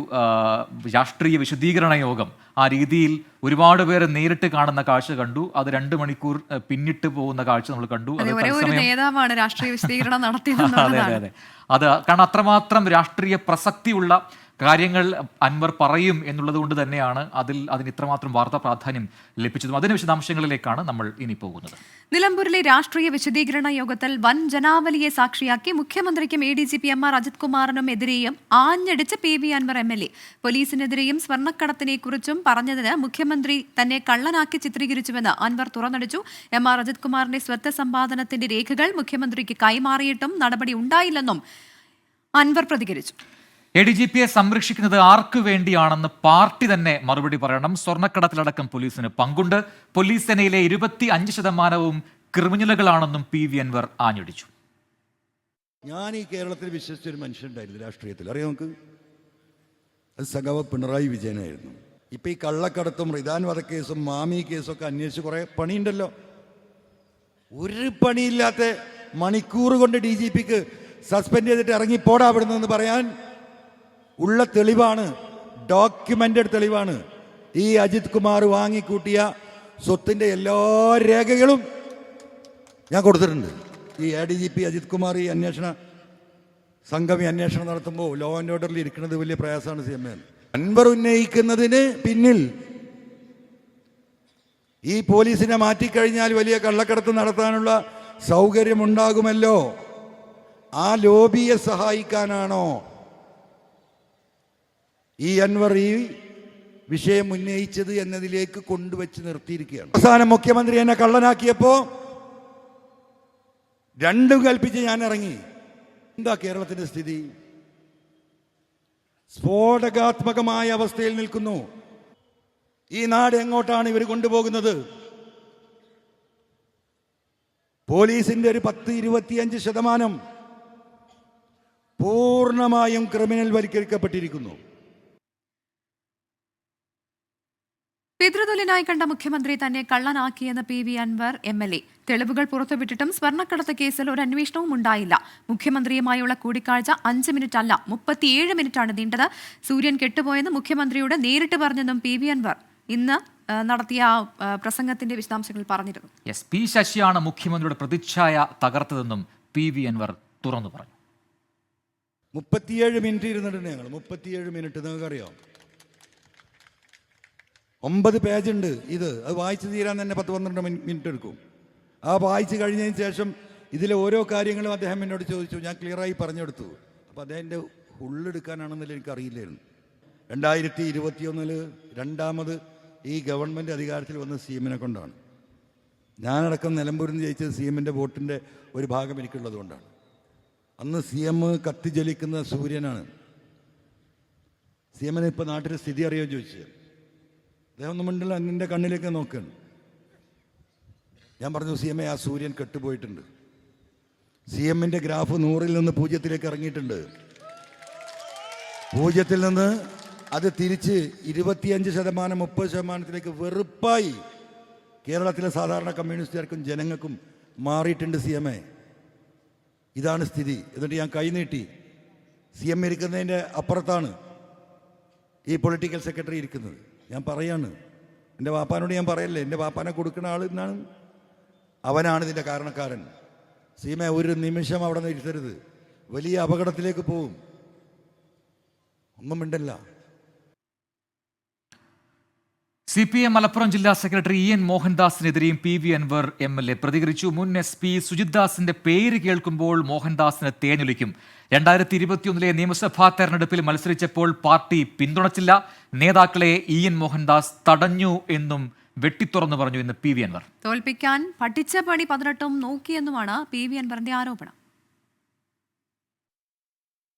രാഷ്ട്രീയ വിശദീകരണ യോഗം, ആ രീതിയിൽ ഒരുപാട് പേര് നേരിട്ട് കാണുന്ന കാഴ്ച കണ്ടു. അത് 2 മണിക്കൂർ പിന്നിട്ട് പോകുന്ന കാഴ്ച നമ്മൾ കണ്ടു. നേതാവാണ് രാഷ്ട്രീയ വിശദീകരണം നടത്തിയത്. അതെ, അത് കാരണം അത്രമാത്രം രാഷ്ട്രീയ പ്രസക്തിയുള്ള കാര്യങ്ങൾ അൻവർ പറയും എന്നുള്ളത് കൊണ്ട് തന്നെയാണ് അതിന് ഇത്രമാത്രം വാർത്താ പ്രാധാന്യം ലഭിച്ചതും. അതിന് വിശദാംശങ്ങളിലേക്കാണ് നമ്മൾ ഇനി പോകുന്നത്. നിലമ്പൂരിലെ രാഷ്ട്രീയ വിശദീകരണ യോഗത്തിൽ വൻ ജനാവലിയെ സാക്ഷിയാക്കി മുഖ്യമന്ത്രിക്കും ADGP MR Ajith കുമാറിനും എതിരെയും ആഞ്ഞടിച്ച് PV Anvar MLA. പോലീസിനെതിരെയും സ്വർണ്ണക്കടത്തിനെ കുറിച്ചും പറഞ്ഞതിന് മുഖ്യമന്ത്രി തന്നെ കള്ളനാക്കി ചിത്രീകരിച്ചുവെന്ന് അൻവർ തുറന്നടിച്ചു. MR അജിത് കുമാറിന്റെ സ്വത്ത് സമ്പാദനത്തിന്റെ രേഖകൾ മുഖ്യമന്ത്രിക്ക് കൈമാറിയിട്ടും നടപടി ഉണ്ടായില്ലെന്നും അൻവർ പ്രതികരിച്ചു. ADGPയെ സംരക്ഷിക്കുന്നത് ആർക്കു വേണ്ടിയാണെന്ന് പാർട്ടി തന്നെ മറുപടി പറയണം. സ്വർണ്ണക്കടത്തിലടക്കം പോലീസിന് പങ്കുണ്ട്. പോലീസ് സേനയിലെ 25% ക്രിമിനലുകളാണെന്നും PV അൻവർ ആഞ്ഞടിച്ചു. ഞാൻ ഈ കേരളത്തിൽ വിശ്വസിച്ചൊരു മനുഷ്യനുണ്ടായിരുന്നു രാഷ്ട്രീയത്തിൽ, അറിയാം നമുക്ക്, അത് സഖാവ് പിണറായി വിജയനായിരുന്നു. ഇപ്പം ഈ കള്ളക്കടത്തും റിദാൻ വധക്കേസും മാമി കേസൊക്കെ അന്വേഷിച്ച് കുറേ പണിയുണ്ടല്ലോ. ഒരു പണിയില്ലാത്ത മണിക്കൂർ കൊണ്ട് DGPക്ക് സസ്പെൻഡ് ചെയ്തിട്ട് ഇറങ്ങിപ്പോടാ അവിടുന്ന് പറയാൻ ഉള്ള തെളിവാണ്, ഡോക്യുമെന്റഡ് തെളിവാണ്. ഈ അജിത് കുമാർ വാങ്ങിക്കൂട്ടിയ സ്വത്തിന്റെ എല്ലാ രേഖകളും ഞാൻ കൊടുത്തിട്ടുണ്ട്. ഈ ADGP അജിത് കുമാർ ഈ അന്വേഷണ സംഘം ഈ അന്വേഷണം നടത്തുമ്പോൾ ലോ ആൻഡ് ഓർഡറിൽ ഇരിക്കുന്നത് വലിയ പ്രയാസമാണ്. CMN അൻവർ ഉന്നയിക്കുന്നതിന് പിന്നിൽ ഈ പോലീസിനെ മാറ്റിക്കഴിഞ്ഞാൽ വലിയ കള്ളക്കടത്ത് നടത്താനുള്ള സൗകര്യമുണ്ടാകുമല്ലോ, ആ ലോബിയെ സഹായിക്കാനാണോ ഈ അൻവർ ഈ വിഷയം ഉന്നയിച്ചത് എന്നതിലേക്ക് കൊണ്ടുവച്ച് നിർത്തിയിരിക്കുകയാണ്. അവസാനം മുഖ്യമന്ത്രി എന്നെ കള്ളനാക്കിയപ്പോ രണ്ടും കൽപ്പിച്ച് ഞാൻ ഇറങ്ങി. എന്താ കേരളത്തിന്റെ സ്ഥിതി? സ്ഫോടകാത്മകമായ അവസ്ഥയിൽ നിൽക്കുന്നു. ഈ നാട് എങ്ങോട്ടാണ് ഇവർ കൊണ്ടുപോകുന്നത്? പോലീസിന്റെ ഒരു 10-25% പൂർണ്ണമായും ക്രിമിനൽ വൽക്കരിക്കപ്പെട്ടിരിക്കുന്നു. പിതൃതുല്യനായി കണ്ട മുഖ്യമന്ത്രി തന്നെ കള്ളനാക്കിയെന്ന് PV അൻവർ MLA. തെളിവുകൾ പുറത്തുവിട്ടിട്ടും സ്വർണ്ണക്കടത്ത് കേസിൽ ഒരു അന്വേഷണവും ഉണ്ടായില്ല. മുഖ്യമന്ത്രിയുമായുള്ള കൂടിക്കാഴ്ച 5 മിനിറ്റ് അല്ല 37 മിനിറ്റാണ് നീണ്ടത്. സൂര്യൻ കെട്ടുപോയെന്ന് മുഖ്യമന്ത്രിയോട് നേരിട്ട് പറഞ്ഞെന്നും PV അൻവർ ഇന്ന് നടത്തിയ പ്രസംഗത്തിന്റെ വിശദാംശങ്ങൾ പറഞ്ഞിരുന്നു. പി ശശിയാണ് മുഖ്യമന്ത്രിയുടെ പ്രതിച്ഛായ തകർത്തതെന്നും PV അൻവർ തുറന്നു പറഞ്ഞു. 37 മിനിറ്റ് ഇരുന്നിട്ടുണ്ട് ഞങ്ങൾ. 37 മിനിറ്റ് നിങ്ങൾക്കറിയാം. 9 പേജുണ്ട് ഇത്. അത് വായിച്ചു തീരാൻ തന്നെ 10-12 മിനിറ്റ് എടുക്കും. ആ വായിച്ച് കഴിഞ്ഞതിന് ശേഷം ഇതിലെ ഓരോ കാര്യങ്ങളും അദ്ദേഹം എന്നോട് ചോദിച്ചു. ഞാൻ ക്ലിയറായി പറഞ്ഞെടുത്തു. അപ്പോൾ അദ്ദേഹത്തിൻ്റെ ഉള്ളെടുക്കാനാണെന്നല്ല എനിക്കറിയില്ലായിരുന്നു. 2021 രണ്ടാമത് ഈ ഗവൺമെൻറ് അധികാരത്തിൽ വന്ന CM-നെ കൊണ്ടാണ്. ഞാനടക്കം നിലമ്പൂരിൽ നിന്ന് ജയിച്ചത് CM-ൻ്റെ വോട്ടിൻ്റെ ഒരു ഭാഗം എനിക്കുള്ളത് കൊണ്ടാണ്. അന്ന് CM കത്തിജ്വലിക്കുന്ന സൂര്യനാണ്. CM-നെ ഇപ്പോൾ നാട്ടിലെ സ്ഥിതി അറിയാൻ ചോദിച്ചത്. അദ്ദേഹം ഒന്നും മിണ്ടില്ല, എൻ്റെ കണ്ണിലേക്ക് നോക്കുകയാണ്. ഞാൻ പറഞ്ഞു, CM ആ സൂര്യൻ കെട്ടുപോയിട്ടുണ്ട്. CM-ൻ്റെ ഗ്രാഫ് 100-ൽ നിന്ന് 0-ലേക്ക് ഇറങ്ങിയിട്ടുണ്ട്. 0-ൽ നിന്ന് അത് തിരിച്ച് 25%, 30%-ലേക്ക് വെറുപ്പായി കേരളത്തിലെ സാധാരണ കമ്മ്യൂണിസ്റ്റുകാർക്കും ജനങ്ങൾക്കും മാറിയിട്ടുണ്ട് CM. ഇതാണ് സ്ഥിതി. എന്നിട്ട് ഞാൻ കൈനീട്ടി. CM ഇരിക്കുന്നതിൻ്റെ അപ്പുറത്താണ് ഈ പൊളിറ്റിക്കൽ സെക്രട്ടറി ഇരിക്കുന്നത്. ഞാൻ പറയാണ്, എൻ്റെ വാപ്പാനോട് ഞാൻ പറയല്ലേ, എൻ്റെ വാപ്പാനെ കൊടുക്കുന്ന ആൾ എന്നാണ്, അവനാണ് ഇതിൻ്റെ കാരണക്കാരൻ. CM ഒരു നിമിഷം അവിടെ നിന്ന് ഇരുത്തരുത്, വലിയ അപകടത്തിലേക്ക് പോവും. ഒന്നും മിണ്ടല്ല. CPM മലപ്പുറം ജില്ലാ സെക്രട്ടറി EN മോഹൻദാസിനെതിരെയും PV അൻവർ MLA പ്രതികരിച്ചു. മുൻ SP സുജിത് ദാസിന്റെ പേര് കേൾക്കുമ്പോൾ മോഹൻദാസിന് തേഞ്ഞൊലിക്കും. 2021 നിയമസഭാ തെരഞ്ഞെടുപ്പിൽ മത്സരിച്ചപ്പോൾ പാർട്ടി പിന്തുണച്ചില്ല. നേതാക്കളെ EN മോഹൻദാസ് തടഞ്ഞു എന്നും വെട്ടിത്തുറന്നു പറഞ്ഞു എന്ന് PV അൻവർ. തോൽപ്പിക്കാൻ പഠിച്ച പണി 18 നോക്കിയെന്നുമാണ് PV അൻവറിന്റെ ആരോപണം.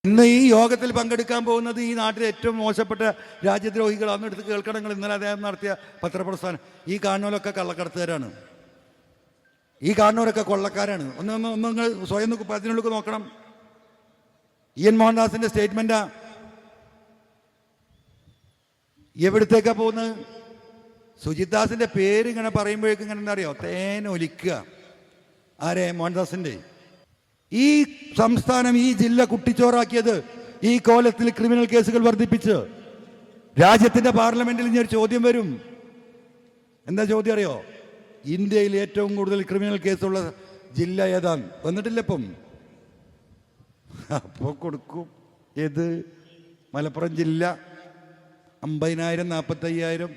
ഇന്ന് ഈ യോഗത്തിൽ പങ്കെടുക്കാൻ പോകുന്നത് ഈ നാട്ടിലെ ഏറ്റവും മോശപ്പെട്ട രാജ്യദ്രോഹികൾ. അന്നെടുത്ത് കേൾക്കണങ്ങൾ. ഇന്നലെ അദ്ദേഹം നടത്തിയ പത്രപ്രസ്ഥാനം. ഈ കാണുന്നവരൊക്കെ കള്ളക്കടത്തുകാരാണ്. ഈ കാണുന്നവരൊക്കെ കൊള്ളക്കാരാണ്. ഒന്ന് നിങ്ങൾ സ്വയം അതിനുള്ളിൽ നോക്കണം. EN മോഹൻദാസിന്റെ സ്റ്റേറ്റ്മെന്റാ. എവിടത്തേക്കാ പോകുന്നത്? സുജിത് ദാസിന്റെ പേര് ഇങ്ങനെ പറയുമ്പോഴേക്കും ഇങ്ങനെ എന്താ അറിയോ, തേനൊലിക്കുക. ആരെ? മോഹൻദാസിന്റെ. ഈ സംസ്ഥാനം, ഈ ജില്ല കുട്ടിച്ചോറാക്കിയത് ഈ കോലത്തിൽ ക്രിമിനൽ കേസുകൾ വർദ്ധിപ്പിച്ച് രാജ്യത്തിന്റെ പാർലമെന്റിൽ ഇനി ഒരു ചോദ്യം വരും. എന്താ ചോദ്യം അറിയോ? ഇന്ത്യയിൽ ഏറ്റവും കൂടുതൽ ക്രിമിനൽ കേസുള്ള ജില്ല ഏതാണ്? വന്നിട്ടില്ല ഇപ്പം. അപ്പോൾ കൊടുക്കും. ഏത്? മലപ്പുറം ജില്ല 50,000, 45,000.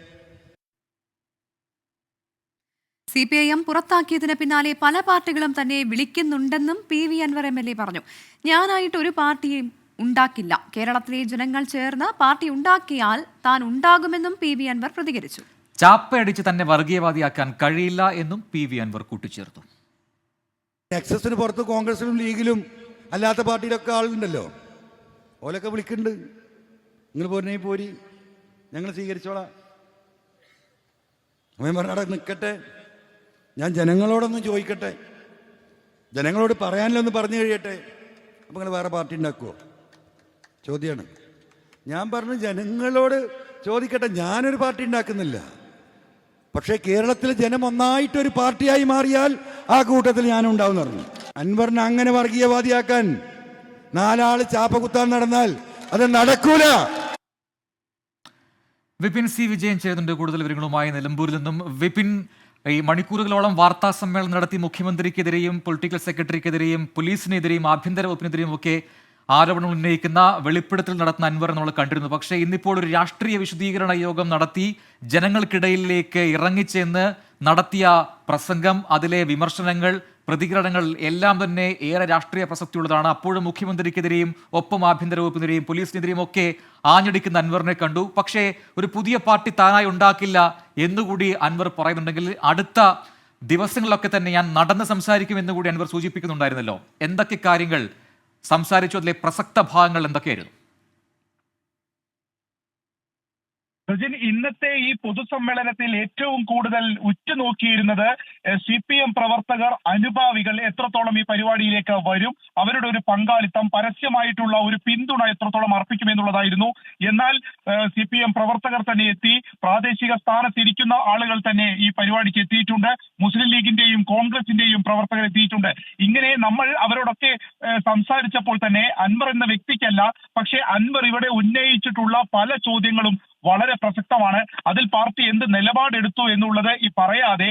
CPIM പുറത്താക്കിയതിന് പിന്നാലെ പല പാർട്ടികളും തന്നെ വിളിക്കുന്നുണ്ടെന്നും PV അൻവർ MLA പറഞ്ഞു. ഞാനായിട്ട് ഒരു പാർട്ടിയും ഉണ്ടാക്കില്ല. കേരളത്തിലെ ജനങ്ങൾ ചേർന്ന് പാർട്ടി ഉണ്ടാക്കിയാൽ താൻ ഉണ്ടാകുമെന്നും PV അൻവർ പ്രതികരിച്ചു. ചാപ്പയടിച്ച് തന്നെ വർഗീയവാദിയാക്കാൻ കഴിയില്ല എന്നും PV അൻവർ കൂട്ടിച്ചേർത്തു. എക്സസിന് പുറത്ത് കോൺഗ്രസിലും ലീഗിലും അല്ലാത്ത പാർട്ടിയിലൊക്കെ ആളുണ്ടല്ലോ. ഓലൊക്കെ വിളിക്കുന്നുണ്ട്. നിങ്ങൾ പോരണേ പോരി, ഞങ്ങൾ സ്വീകരിച്ചോളാം. അമ്മ പറഞ്ഞാടെ നിൽക്കട്ടെ, ഞാൻ ജനങ്ങളോടൊന്ന് ചോദിക്കട്ടെ, ജനങ്ങളോട് പറയാനില്ലെന്ന് പറഞ്ഞു കഴിയട്ടെ. അപ്പം നിങ്ങൾ വേറെ പാർട്ടി ഉണ്ടാക്കുമോ? ചോദ്യമാണ്. ഞാൻ പറഞ്ഞു ജനങ്ങളോട് ചോദിക്കട്ടെ. ഞാനൊരു പാർട്ടി ഉണ്ടാക്കുന്നില്ല. പക്ഷേ കേരളത്തിലെ ജനം ഒന്നായിട്ടൊരു പാർട്ടിയായി മാറിയാൽ ആ കൂട്ടത്തിൽ ഞാനുണ്ടാവും എന്ന് പറഞ്ഞു. അൻവറിനെ അങ്ങനെ വർഗീയവാദിയാക്കാൻ 4 ആള് ചാപ്പ കുത്താൻ നടന്നാൽ അത് നടക്കൂല. വിപിൻ C വിജയൻ ചേരുന്നുണ്ട് കൂടുതൽ വിവരങ്ങളുമായി നിലമ്പൂരിൽ നിന്നും. വിപിൻ, ഈ മണിക്കൂറുകളോളം വാർത്താ സമ്മേളനം നടത്തി മുഖ്യമന്ത്രിക്കെതിരെയും പൊളിറ്റിക്കൽ സെക്രട്ടറിക്കെതിരെയും പോലീസിനെതിരെയും ആഭ്യന്തര വകുപ്പിനെതിരെയും ഒക്കെ ആരോപണം ഉന്നയിക്കുന്ന വെളിപ്പെടുത്തൽ നടത്തുന്ന അൻവർ നമ്മൾ കണ്ടിരുന്നു. പക്ഷേ ഇന്നിപ്പോൾ ഒരു രാഷ്ട്രീയ വിശദീകരണ യോഗം നടത്തി ജനങ്ങൾക്കിടയിലേക്ക് ഇറങ്ങിച്ചെന്ന് നടത്തിയ പ്രസംഗം, അതിലെ വിമർശനങ്ങൾ, പ്രതികരണങ്ങൾ എല്ലാം തന്നെ ഏറെ രാഷ്ട്രീയ പ്രസക്തിയുള്ളതാണ്. അപ്പോഴും മുഖ്യമന്ത്രിക്കെതിരെയും ഒപ്പം ആഭ്യന്തര വകുപ്പിനെതിരെയും പോലീസിനെതിരെയും ഒക്കെ ആഞ്ഞടിക്കുന്ന അൻവറിനെ കണ്ടു. പക്ഷേ ഒരു പുതിയ പാർട്ടി താനായി ഉണ്ടാക്കില്ല എന്നുകൂടി അൻവർ പറയുന്നുണ്ടെങ്കിൽ അടുത്ത ദിവസങ്ങളിലൊക്കെ തന്നെ ഞാൻ നടന്ന് സംസാരിക്കും എന്നുകൂടി അൻവർ സൂചിപ്പിക്കുന്നുണ്ടായിരുന്നല്ലോ. എന്തൊക്കെ കാര്യങ്ങൾ സംസാരിച്ചു? അതിലെ പ്രസക്ത ഭാഗങ്ങൾ എന്തൊക്കെയായിരുന്നു? സജിൻ, ഇന്നത്തെ ഈ പൊതുസമ്മേളനത്തിൽ ഏറ്റവും കൂടുതൽ ഉറ്റുനോക്കിയിരുന്നത് CPM പ്രവർത്തകർ, അനുഭാവികൾ എത്രത്തോളം ഈ പരിപാടിയിലേക്ക് വരും, അവരുടെ ഒരു പങ്കാളിത്തം, പരസ്യമായിട്ടുള്ള ഒരു പിന്തുണ എത്രത്തോളം അർപ്പിക്കുമെന്നുള്ളതായിരുന്നു. എന്നാൽ CPM പ്രവർത്തകർ തന്നെ എത്തി, പ്രാദേശിക സ്ഥാനത്തിരിക്കുന്ന ആളുകൾ തന്നെ ഈ പരിപാടിക്ക് എത്തിയിട്ടുണ്ട്. മുസ്ലിം ലീഗിന്റെയും കോൺഗ്രസിന്റെയും പ്രവർത്തകർ എത്തിയിട്ടുണ്ട്. ഇങ്ങനെ നമ്മൾ അവരോടൊക്കെ സംസാരിച്ചപ്പോൾ തന്നെ അൻവർ എന്ന വ്യക്തിക്കല്ല, പക്ഷേ അൻവർ ഇവിടെ ഉന്നയിച്ചിട്ടുള്ള പല ചോദ്യങ്ങളും വളരെ പ്രസക്തമാണ്. അതിൽ പാർട്ടി എന്ത് നിലപാടെടുത്തു എന്നുള്ളത് ഈ പറയാതെ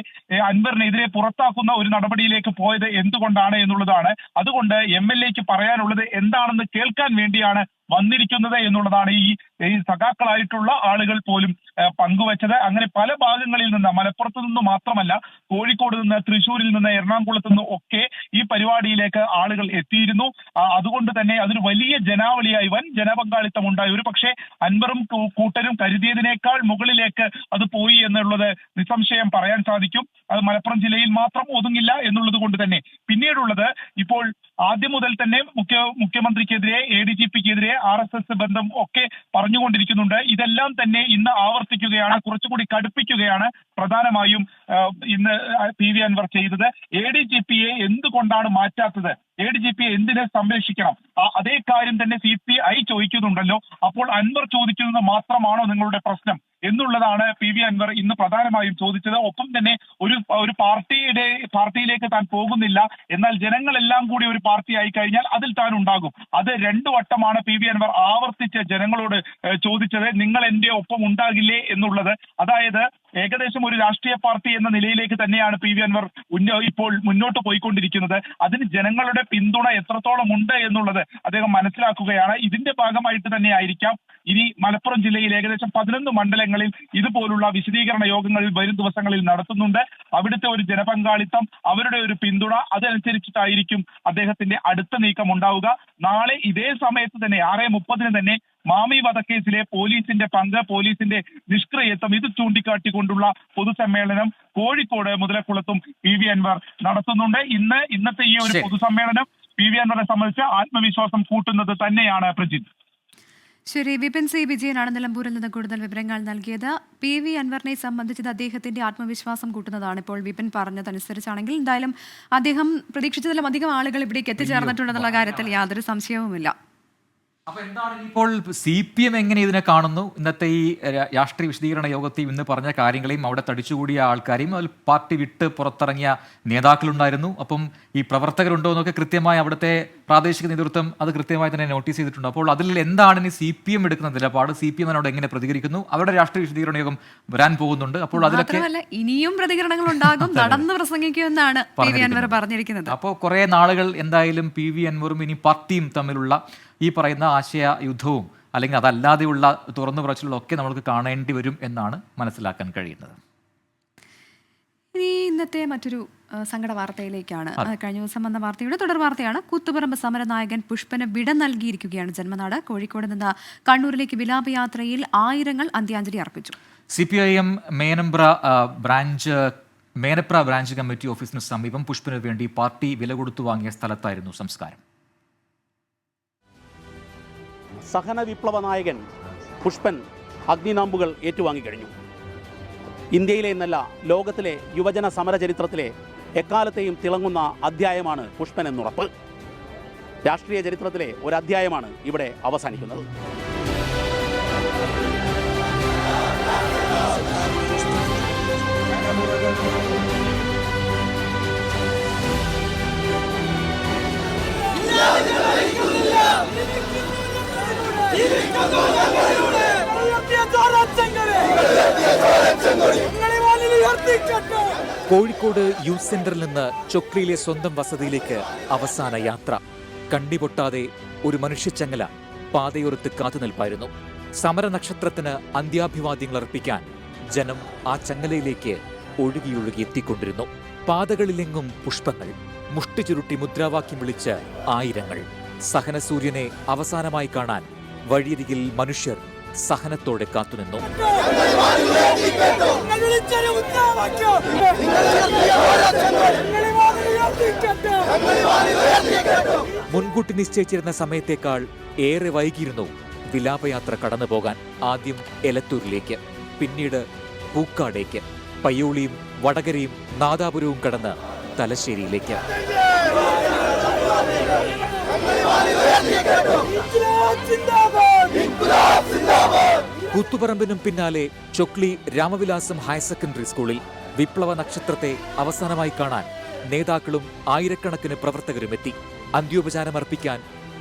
അൻവറിനെതിരെ പുറത്താക്കുന്ന ഒരു നടപടിയിലേക്ക് പോയത് എന്തുകൊണ്ടാണ് എന്നുള്ളതാണ്. അതുകൊണ്ട് MLAക്ക് പറയാനുള്ളത് എന്താണെന്ന് കേൾക്കാൻ വേണ്ടിയാണ് വന്നിരിക്കുന്നത് എന്നുള്ളതാണ് ഈ സഖാക്കളായിട്ടുള്ള ആളുകൾ പോലും പങ്കുവച്ചത്. അങ്ങനെ പല ഭാഗങ്ങളിൽ നിന്ന്, മലപ്പുറത്ത് നിന്ന് മാത്രമല്ല, കോഴിക്കോട് നിന്ന്, തൃശ്ശൂരിൽ നിന്ന്, എറണാകുളത്ത് നിന്ന് ഒക്കെ ഈ പരിപാടിയിലേക്ക് ആളുകൾ എത്തിയിരുന്നു. അതുകൊണ്ട് തന്നെ അതൊരു വലിയ ജനാവലിയായി, വൻ ജനപങ്കാളിത്തം ഉണ്ടായി. ഒരു പക്ഷേ അൻവറും കൂട്ടരും കരുതിയതിനേക്കാൾ മുകളിലേക്ക് അത് പോയി എന്നുള്ളത് നിസ്സംശയം പറയാൻ സാധിക്കും. അത് മലപ്പുറം ജില്ലയിൽ മാത്രം ഒതുങ്ങില്ല എന്നുള്ളത് കൊണ്ട് തന്നെ. പിന്നീടുള്ളത്, ഇപ്പോൾ ആദ്യം മുതൽ തന്നെ മുഖ്യമന്ത്രിക്കെതിരെ, ADGPക്കെതിരെ RSS ബന്ധം ഒക്കെ പറഞ്ഞുകൊണ്ടിരിക്കുന്നുണ്ട്. ഇതെല്ലാം തന്നെ ഇന്ന് ആവർത്തിക്കുകയാണ്, കുറച്ചുകൂടി കടുപ്പിക്കുകയാണ് പ്രധാനമായും ഇന്ന് PV അൻവർ ചെയ്തത്. ADGPയെ എന്തുകൊണ്ടാണ് മാറ്റാത്തത്, ADGPയെ എന്തിനെ സംരക്ഷിക്കണം, അതേ കാര്യം തന്നെ CPI ചോദിക്കുന്നുണ്ടല്ലോ. അപ്പോൾ അൻവർ ചോദിക്കുന്നത് മാത്രമാണോ നിങ്ങളുടെ പ്രശ്നം എന്നുള്ളതാണ് PV അൻവർ ഇന്ന് പ്രധാനമായും ചോദിച്ചത്. ഒപ്പം തന്നെ ഒരു പാർട്ടിയിലേക്ക് താൻ പോകുന്നില്ല, എന്നാൽ ജനങ്ങളെല്ലാം കൂടി ഒരു പാർട്ടി ആയി കഴിഞ്ഞാൽ അതിൽ താൻ ഉണ്ടാകും. അത് 2 വട്ടമാണ് PV അൻവർ ആവർത്തിച്ച് ജനങ്ങളോട് ചോദിച്ചത്, നിങ്ങൾ എന്റെ ഒപ്പം ഉണ്ടാകില്ലേ എന്നുള്ളത്. അതായത് ഏകദേശം ഒരു രാഷ്ട്രീയ പാർട്ടി എന്ന നിലയിലേക്ക് തന്നെയാണ് PV അൻവർ ഇപ്പോൾ മുന്നോട്ട് പോയിക്കൊണ്ടിരിക്കുന്നത്. അതിന് ജനങ്ങളുടെ പിന്തുണ എത്രത്തോളം ഉണ്ട് എന്നുള്ളത് അദ്ദേഹം മനസ്സിലാക്കുകയാണ്. ഇതിന്റെ ഭാഗമായിട്ട് തന്നെ ആയിരിക്കാം ഇനി മലപ്പുറം ജില്ലയിൽ ഏകദേശം 11 മണ്ഡലങ്ങളിൽ ഇതുപോലുള്ള വിശദീകരണ യോഗങ്ങൾ വരും ദിവസങ്ങളിൽ നടത്തുന്നുണ്ട്. അവിടുത്തെ ഒരു ജനപങ്കാളിത്തം, അവരുടെ ഒരു പിന്തുണ, അതനുസരിച്ചിട്ടായിരിക്കും അദ്ദേഹത്തിന്റെ അടുത്ത നീക്കം ഉണ്ടാവുക. നാളെ ഇതേ സമയത്ത് തന്നെ 6:30 തന്നെ മാമി വധക്കേസിലെ പോലീസിന്റെ പങ്ക്, പോലീസിന്റെ നിഷ്ക്രിയത്വം, ഇത് ചൂണ്ടിക്കാട്ടിക്കൊണ്ടുള്ള പൊതുസമ്മേളനം കോഴിക്കോട് മുതലക്കുളത്തും PV അൻവർ നടത്തുന്നുണ്ട്. ഇന്നത്തെ ഈ ഒരു പൊതുസമ്മേളനം PV അൻവറിനെ സംബന്ധിച്ച് ആത്മവിശ്വാസം കൂട്ടുന്നത് തന്നെയാണ്. പ്രജിത്ത്. ശരി, വിപിൻ C. വിജയനാണ് നിലമ്പൂരിൽ നിന്ന് കൂടുതൽ വിവരങ്ങൾ നൽകിയത്. PV അൻവറിനെ സംബന്ധിച്ചത് അദ്ദേഹത്തിന്റെ ആത്മവിശ്വാസം കൂട്ടുന്നതാണ് ഇപ്പോൾ വിപിൻ പറഞ്ഞതനുസരിച്ചാണെങ്കിൽ. എന്തായാലും അദ്ദേഹം പ്രതീക്ഷിച്ചതിലും അധികം ആളുകൾ ഇവിടേക്ക് എത്തിച്ചേർന്നിട്ടുണ്ടെന്നുള്ള കാര്യത്തിൽ യാതൊരു സംശയവുമില്ല. അപ്പൊ എന്താണ് ഇപ്പോൾ CPM എങ്ങനെ ഇതിനെ കാണുന്നു? ഇന്നത്തെ ഈ രാഷ്ട്രീയ വിശദീകരണ യോഗത്തിൽ ഇന്ന് പറഞ്ഞ കാര്യങ്ങളെയും അവിടെ തടിച്ചുകൂടിയ ആൾക്കാരെയും അതിൽ പാർട്ടി വിട്ട് പുറത്തിറങ്ങിയ നേതാക്കളുണ്ടായിരുന്നു. അപ്പം ഈ പ്രവർത്തകരുണ്ടോ എന്നൊക്കെ കൃത്യമായി അവിടുത്തെ പ്രാദേശിക നേതൃത്വം അത് കൃത്യമായി തന്നെ നോട്ടീസ് ചെയ്തിട്ടുണ്ട്. അപ്പോൾ അതിൽ എന്താണ് ഇനി CPM എടുക്കുന്ന നിലപാട്, CPM അതിനോട് എങ്ങനെ പ്രതികരിക്കുന്നു? അവരുടെ രാഷ്ട്രീയ വിശദീകരണ യോഗം വരാൻ പോകുന്നുണ്ട്. അപ്പോൾ അതിലൊക്കെ ഇനിയും പ്രതികരണങ്ങൾ ഉണ്ടാകും, നടന്ന് പ്രസംഗിക്കുമെന്നാണ് PV അൻവർ പറഞ്ഞിരിക്കുന്നത്. അപ്പോൾ കുറെ നാളുകൾ എന്തായാലും PV അൻവറും ഇനി പാർട്ടിയും തമ്മിലുള്ള ഈ പറയുന്ന ആശയ യുദ്ധവും അല്ലെങ്കിൽ അതല്ലാതെയുള്ള തുറന്നു പറച്ചിലുകളൊക്കെ നമ്മൾക്ക് കാണേണ്ടി വരും എന്നാണ് മനസ്സിലാക്കാൻ കഴിയുന്നത്. ഇനി ഇന്നത്തെ മറ്റൊരു സങ്കട വാർത്തയിലേക്കാണ്. കഴിഞ്ഞ ദിവസം വന്ന വാർത്തയുടെ തുടർ വാർത്തയാണ്. കൂത്തുപറമ്പ് സമരനായകൻ പുഷ്പന് വിട നൽകിയിരിക്കുകയാണ് ജന്മനാട്. കോഴിക്കോട് നിന്ന് കണ്ണൂരിലേക്ക് വിലാപയാത്രയിൽ ആയിരങ്ങൾ അന്ത്യാഞ്ജലി അർപ്പിച്ചു. CPIM മേനപ്ര ബ്രാഞ്ച് കമ്മിറ്റി ഓഫീസിന് സമീപം പുഷ്പന് വേണ്ടി പാർട്ടി വില കൊടുത്തു വാങ്ങിയ സ്ഥലത്തായിരുന്നു സംസ്കാരം. സഹന വിപ്ലവ നായകൻ പുഷ്പൻ അഗ്നിനാമ്പുകൾ ഏറ്റുവാങ്ങിക്കഴിഞ്ഞു. ഇന്ത്യയിലെ എന്നല്ല ലോകത്തിലെ യുവജന സമര ചരിത്രത്തിലെ എക്കാലത്തെയും തിളങ്ങുന്ന അധ്യായമാണ് പുഷ്പൻ എന്നുറപ്പ്. രാഷ്ട്രീയ ചരിത്രത്തിലെ ഒരധ്യായമാണ് ഇവിടെ അവസാനിക്കുന്നത്. കോഴിക്കോട് യൂത്ത് സെന്ററിൽ നിന്ന് ചൊക്ലിയിലെ സ്വന്തം വസതിയിലേക്ക് അവസാന യാത്ര. കണ്ടിപൊട്ടാതെ ഒരു മനുഷ്യച്ചങ്ങല പാതയോരത്ത് കാത്തുനിൽപ്പായിരുന്നു. സമരനക്ഷത്രത്തിന് അന്ത്യാഭിവാദ്യങ്ങൾ അർപ്പിക്കാൻ ജനം ആ ചങ്ങലയിലേക്ക് ഒഴുകി എത്തിക്കൊണ്ടിരുന്നു. പാതകളിലെങ്ങും പുഷ്പങ്ങൾ, മുഷ്ടി ചുരുട്ടി മുദ്രാവാക്യം വിളിച്ച് ആയിരങ്ങൾ. സഹനസൂര്യനെ അവസാനമായി കാണാൻ വഴിയരികിൽ മനുഷ്യർ സഹനത്തോടെ കാത്തുനിന്നു. മുൻകൂട്ടി നിശ്ചയിച്ചിരുന്ന സമയത്തേക്കാൾ ഏറെ വൈകിയിരുന്നു വിലാപയാത്ര കടന്നുപോകാൻ. ആദ്യം എലത്തൂരിലേക്ക്, പിന്നീട് പൂക്കാടേക്ക്, പയ്യോളിയും വടകരയും നാദാപുരവും കടന്ന് തലശ്ശേരിയിലേക്ക്. കൂത്തുപറമ്പിനും പിന്നാലെ ചൊക്ലി രാമവിലാസം ഹയർ സെക്കൻഡറി സ്കൂളിൽ വിപ്ലവ നക്ഷത്രത്തെ അവസാനമായി കാണാൻ നേതാക്കളും ആയിരക്കണക്കിന് പ്രവർത്തകരുമെത്തി. അന്ത്യോപചാരമർപ്പിക്കാൻ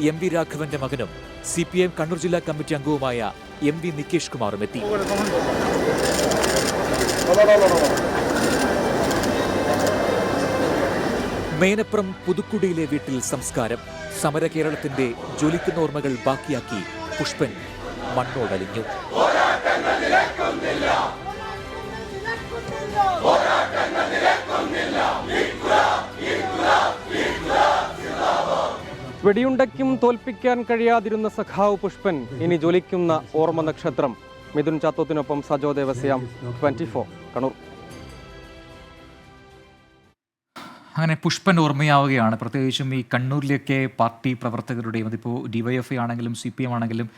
എം വി രാഘവന്റെ മകനും CPM കണ്ണൂർ ജില്ലാ കമ്മിറ്റി അംഗവുമായ MV നികേഷ് കുമാറും എത്തി. മേനപ്രം പുതുക്കുടിയിലെ വീട്ടിൽ സംസ്കാരം. സമര കേരളത്തിന്റെ ജ്വലിക്കുന്ന ഓർമ്മകൾ ബാക്കിയാക്കി പുഷ്പൻ മണ്ണോടലിഞ്ഞു. വെടിയുണ്ടയ്ക്കും തോൽപ്പിക്കാൻ കഴിയാതിരുന്ന സഖാവ് പുഷ്പൻ ഇനി ജ്വലിക്കുന്ന ഓർമ്മ നക്ഷത്രം. മിഥുൻ ചാത്തോത്തിനൊപ്പം സജോ ദേവസ്യാം, 24 കണ്ണൂർ. അങ്ങനെ പുഷ്പൻ ഓർമ്മയാവുകയാണ്. പ്രത്യേകിച്ചും ഈ കണ്ണൂരിലേക്ക് പാർട്ടി പ്രവർത്തകരുടെയും, അതിപ്പോൾ DYFI ആണെങ്കിലും CPM ആണെങ്കിലും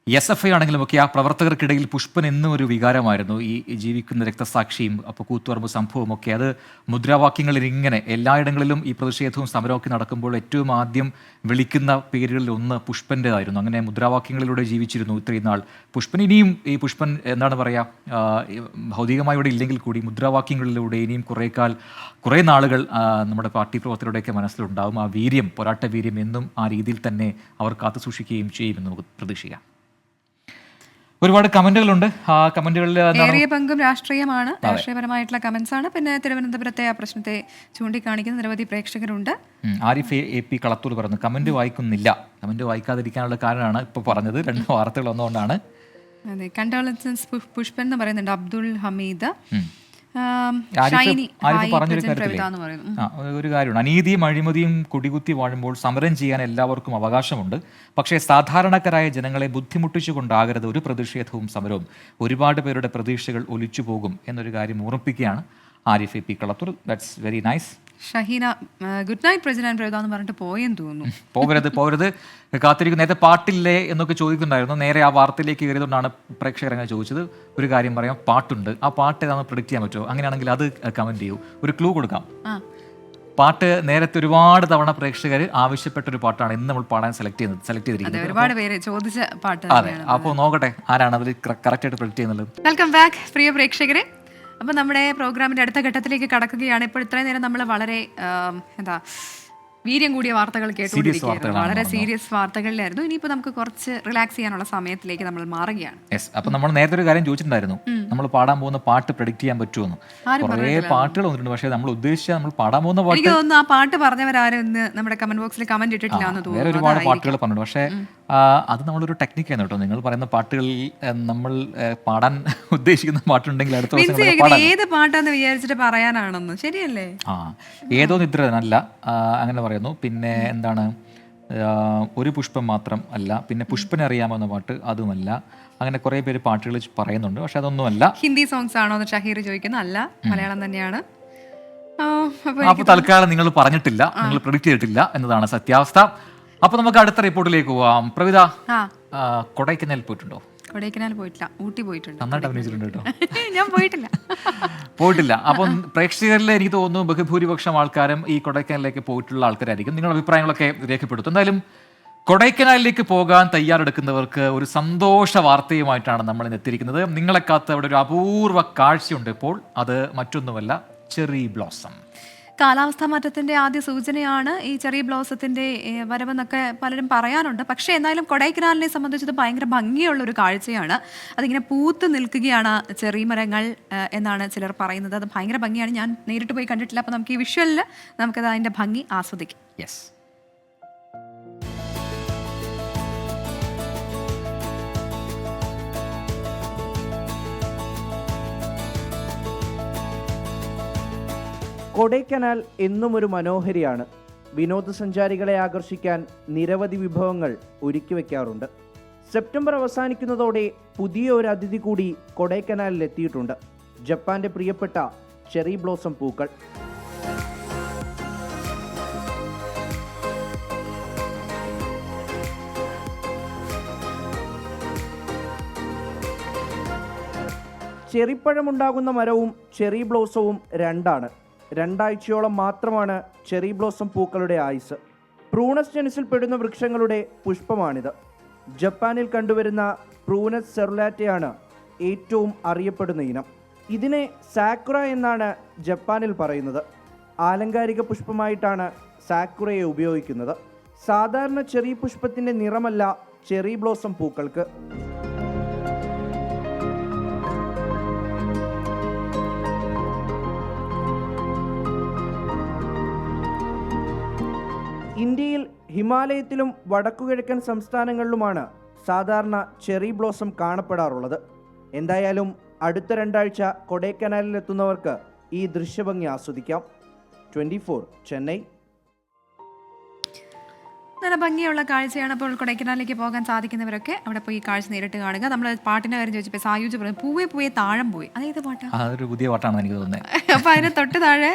SFI ആണെങ്കിലും ഒക്കെ ആ പ്രവർത്തകർക്കിടയിൽ പുഷ്പൻ എന്നും ഒരു വികാരമായിരുന്നു. ഈ ജീവിക്കുന്ന രക്തസാക്ഷിയും അപ്പോൾ കൂത്തുപറമ്പ് സംഭവവും ഒക്കെ അത് മുദ്രാവാക്യങ്ങളിൽ ഇങ്ങനെ എല്ലായിടങ്ങളിലും ഈ പ്രതിഷേധവും സമരമൊക്കെ നടക്കുമ്പോൾ ഏറ്റവും ആദ്യം വിളിക്കുന്ന പേരുകളിൽ ഒന്ന് പുഷ്പൻ്റെതായിരുന്നു. അങ്ങനെ മുദ്രാവാക്യങ്ങളിലൂടെ ജീവിച്ചിരുന്നു ഇത്രയും നാൾ പുഷ്പൻ. ഇനിയും ഈ പുഷ്പൻ എന്താണ് പറയുക, ഭൗതികമായി ഇവിടെ ഇല്ലെങ്കിൽ കൂടി മുദ്രാവാക്യങ്ങളിലൂടെ ഇനിയും കുറേ നാളുകൾ നമ്മുടെ പാർട്ടി പ്രവർത്തകരുടെയൊക്കെ മനസ്സിലുണ്ടാവും. ആ വീര്യം, പോരാട്ട വീര്യം എന്നും ആ രീതിയിൽ തന്നെ അവർ കാത്തു സൂക്ഷിക്കുകയും ചെയ്യുമെന്ന് നമുക്ക് പ്രതീക്ഷിക്കാം. ഒരുപാട് കമന്റുകളുണ്ട്. ആ കമന്റുകളിൽ ഏറിയ പങ്കും രാഷ്ട്രീയമാണ്, രാഷ്ട്രീയപരമായിട്ടുള്ള കമന്റ്സ് ആണ്. പിന്നെ തിരുവനന്തപുരത്തെ ആ പ്രശ്നത്തെ ചൂണ്ടിക്കാണിക്കുന്ന നിരവധി പ്രേക്ഷകരുണ്ട്. ആരിഫ് AP കളത്തൂർ പറഞ്ഞു കമന്റ് വായിക്കുന്നില്ല. കമന്റ് വായിക്കാതിരിക്കാനുള്ള കാരണമാണ് ഇപ്പോൾ പറഞ്ഞത്. 2 വാർത്തകൾ വന്നുകൊണ്ടാണ്. അതെ, കണ്ടോളൻസൻസ് പുഷ്പൻ എന്ന് പറയുന്നുണ്ട് അബ്ദുൽ ഹമീദ്. പറഞ്ഞൊരു ഒരു കാര്യമാണ്, അനീതിയും അഴിമതിയും കൊടികുത്തി വാഴുമ്പോൾ സമരം ചെയ്യാൻ എല്ലാവർക്കും അവകാശമുണ്ട്. പക്ഷേ സാധാരണക്കാരായ ജനങ്ങളെ ബുദ്ധിമുട്ടിച്ചുകൊണ്ടാകരുത് ഒരു പ്രതിഷേധവും സമരവും. ഒരുപാട് പേരുടെ പ്രതീക്ഷകൾ ഒലിച്ചു പോകും എന്നൊരു കാര്യം ഓർമ്മിപ്പിക്കുകയാണ് Arif AP Kalathur. That's very nice. Shaheena good night president എന്ന് പറഞ്ഞിട്ട് പോയെന്ന് തോന്നുന്നു. പോകരുത് കാത്തിരിക്കും. നേരത്തെ പാട്ടില്ലേ എന്നൊക്കെ ചോദിക്കുന്നുണ്ടായിരുന്നു. നേരെ ആ വാർത്തയിലേക്ക് കയറിയതുകൊണ്ടാണ് പ്രേക്ഷകർ അങ്ങനെ ചോദിച്ചത്. ഒരു കാര്യം പറയാം, പാട്ടുണ്ട്. ആ പാട്ട് ഏതാണെന്ന് പ്രെഡിക്റ്റ് ചെയ്യാൻ പറ്റുമോ? അങ്ങനെയാണെങ്കിൽ അത് കമന്റ് ചെയ്യൂ. ഒരു ക്ലൂ കൊടുക്കാം. പാട്ട് നേരത്തെ ഒരുപാട് തവണ പ്രേക്ഷകർ ആവശ്യപ്പെട്ട ഒരു പാട്ടാണ് ഇന്ന് നമ്മൾ പാടാൻ സെലക്ട് ചെയ്തിരിക്കുന്നത്. ഒരുപാട് പേര് ചോദിച്ച പാട്ട്. അതെ, അപ്പോൾ നോക്കട്ടെ ആരാണ് അതിൽ കറക്റ്റ് ആയിട്ട് പ്രെഡിക്റ്റ് ചെയ്യുന്നത്. വെൽക്കം ബാക്ക് പ്രിയ പ്രേക്ഷകരെ. അപ്പോൾ നമ്മുടെ പ്രോഗ്രാമിൻ്റെ അടുത്ത ഘട്ടത്തിലേക്ക് കടക്കുകയാണ്. ഇപ്പോൾ ഇത്രയും നേരം നമ്മൾ വളരെ വീര്യം കൂടിയ വാർത്തകൾ കേട്ടുകൊണ്ടിരിക്കുകയായിരുന്നു. വളരെ സീരിയസ് വാർത്തകളിലായിരുന്നു. ഇനിയിപ്പോൾ നമുക്ക് കുറച്ച് റിലാക്സ് ചെയ്യാനുള്ള സമയത്തിലേക്ക് നമ്മൾ മാറുകയാണ്. അപ്പോൾ നമ്മൾ നേരത്തെ ഒരു കാര്യം ചോദിച്ചിട്ടുണ്ടായിരുന്നു, നമ്മൾ പാടാൻ പോകുന്ന പാട്ട് പ്രെഡിക്റ്റ് ചെയ്യാൻ പറ്റുമെന്ന്. കുറേ പാട്ടുകൾ വന്നിട്ടുണ്ട്, പക്ഷേ നമ്മൾ ഉദ്ദേശിച്ച നമ്മൾ പാടാൻ പോകുന്ന പാട്ട്, എനിക്ക് തോന്നുന്നു ആ പാട്ട് പറഞ്ഞവരാരും ഇന്ന് നമ്മുടെ കമന്റ് ബോക്സിൽ കമന്റ് ഇട്ടിട്ടില്ല എന്ന് തോന്നുന്നു. വേറെ ഒരുപാട് പാട്ടുകൾ പറഞ്ഞു, പക്ഷേ അത് നമ്മളൊരു ടെക്നിക്കാണ് കേട്ടോ. നിങ്ങൾ പറയുന്ന പാട്ടുകളിൽ നമ്മൾ പാടാൻ ഉദ്ദേശിക്കുന്ന പാട്ടുണ്ടെങ്കിൽ അടുത്ത ദിവസം ഏത് പാട്ടാന്ന് വിചാരിച്ചിട്ട് പറയാനാണെന്ന്. ശരിയല്ലേ? ഏതോ നിദ്രനല്ല അങ്ങനെ പറയുന്നു. പിന്നെ എന്താണ്, ഒരു പുഷ്പം മാത്രം അല്ല, പിന്നെ പുഷ്പനെ അറിയാമെന്ന പാട്ട് അതുമല്ല. അങ്ങനെ കുറെ പേര് പാട്ടുകൾ പറയുന്നുണ്ട്, പക്ഷെ അതൊന്നുമല്ല. ഹിന്ദി സോങ്സ് ആണോ എന്ന് ഷഹീർ ചോദിക്കുന്നു. അല്ല, മലയാളം തന്നെയാണ്. അപ്പൊ തൽക്കാലം നിങ്ങൾ പറഞ്ഞിട്ടില്ല, നിങ്ങൾ പ്രെഡിക്റ്റ് ചെയ്തിട്ടില്ല എന്നതാണ് സത്യാവസ്ഥ. അപ്പൊ നമുക്ക് അടുത്ത റിപ്പോർട്ടിലേക്ക് പോവാം. പ്രവിത, കൊടൈക്കനാൽ പോയിട്ടുണ്ടോ? കൊടൈക്കനാൽ പോയിട്ടില്ല, ഊട്ടി പോയിട്ടുണ്ട്. നന്നായിട്ട് അഭിനയിച്ചിട്ടുണ്ട് കേട്ടോ. ഞാൻ പോയിട്ടില്ല. അപ്പം പ്രേക്ഷകരിൽ എനിക്ക് തോന്നുന്നു ബഹുഭൂരിപക്ഷം ആൾക്കാരും ഈ കൊടൈക്കനാലിലേക്ക് പോയിട്ടുള്ള ആൾക്കാരായിരിക്കും. നിങ്ങളുടെ അഭിപ്രായങ്ങളൊക്കെ രേഖപ്പെടുത്തും. എന്തായാലും കൊടൈക്കനാലിലേക്ക് പോകാൻ തയ്യാറെടുക്കുന്നവർക്ക് ഒരു സന്തോഷ വാർത്തയുമായിട്ടാണ് നമ്മൾ ഇന്ന് എത്തിയിരിക്കുന്നത്. നിങ്ങളെ കാത്ത് അവിടെ ഒരു അപൂർവ കാഴ്ചയുണ്ട് ഇപ്പോൾ. അത് മറ്റൊന്നുമല്ല, ചെറി ബ്ലോസം. കാലാവസ്ഥാ മാറ്റത്തിന്റെ ആദ്യ സൂചനയാണ് ഈ ചെറി ബ്ലോസത്തിന്റെ വരവെന്നൊക്കെ പലരും പറയാറുണ്ട്. പക്ഷേ എന്നാലും കൊടൈക്കനാലിനെ സംബന്ധിച്ചത് ഭയങ്കര ഭംഗിയുള്ള ഒരു കാഴ്ചയാണ്. അതിങ്ങനെ പൂത്ത് നിൽക്കുകയാണ് ചെറി മരങ്ങൾ എന്നാണ് ചിലർ പറയുന്നത്. അത് ഭയങ്കര ഭംഗിയാണ്. ഞാൻ നേരിട്ട് പോയി കണ്ടിട്ടില്ല. അപ്പോൾ നമുക്ക് ഈ വിഷ്വലിൽ നമുക്കത് അതിൻ്റെ ഭംഗി ആസ്വദിക്കാം. യെസ്. കൊടൈക്കനാൽ എന്നും ഒരു മനോഹരിയാണ്. വിനോദസഞ്ചാരികളെ ആകർഷിക്കാൻ നിരവധി വിഭവങ്ങൾ ഒരുക്കി വയ്ക്കാറുണ്ട്. സെപ്റ്റംബർ അവസാനിക്കുന്നതോടെ പുതിയ ഒരു അതിഥി കൂടി കൊടൈക്കനാലിൽ എത്തിയിട്ടുണ്ട്. ജപ്പാന്റെ പ്രിയപ്പെട്ട ചെറി ബ്ലോസം പൂക്കൾ. ചെറിപ്പഴമുണ്ടാകുന്ന മരവും ചെറി ബ്ലോസവും രണ്ടാണ്. 2 ആഴ്ചയോളം മാത്രമാണ് ചെറി ബ്ലോസം പൂക്കളുടെ ആയുസ്. പ്രൂണസ് ജനുസിൽ പെടുന്ന വൃക്ഷങ്ങളുടെ പുഷ്പമാണിത്. ജപ്പാനിൽ കണ്ടുവരുന്ന പ്രൂനസ് സെറുലാറ്റയാണ് ഏറ്റവും അറിയപ്പെടുന്ന ഇനം. ഇതിനെ സാക്കുറ എന്നാണ് ജപ്പാനിൽ പറയുന്നത്. ആലങ്കാരിക പുഷ്പമായിട്ടാണ് സാക്കുറയെ ഉപയോഗിക്കുന്നത്. സാധാരണ ചെറി പുഷ്പത്തിൻ്റെ നിറമല്ല ചെറി ബ്ലോസം പൂക്കൾക്ക്. ഇന്ത്യയിൽ ഹിമാലയത്തിലും വടക്കുകിഴക്കൻ സംസ്ഥാനങ്ങളിലുമാണ് സാധാരണ ചെറി ബ്ലോസം കാണപ്പെടാറുള്ളത്. എന്തായാലും അടുത്ത 2 ആഴ്ച കൊടൈക്കനാലിലെത്തുന്നവർക്ക് ഈ ദൃശ്യഭംഗി ആസ്വദിക്കാം. 24 ചെന്നൈ. നല്ല ഭംഗിയുള്ള കാഴ്ചയാണ്. അപ്പോൾ കൊടൈക്കനാലിലേക്ക് പോകാൻ സാധിക്കുന്നവരൊക്കെ അവിടെ പോയി കാഴ്ച നേരിട്ട് കാണുക. നമ്മൾ പാട്ടിന്റെ കാര്യം ചോദിച്ചപ്പോൾ സായുജ് പറഞ്ഞു പൂവേ പൂവേ താഴം പോയി. അതേത് പാട്ടാ? അതൊരു പുതിയ പാട്ടാണെന്ന് എനിക്ക് തോന്നുന്നത്. അപ്പൊ അതിന് തൊട്ട് താഴെ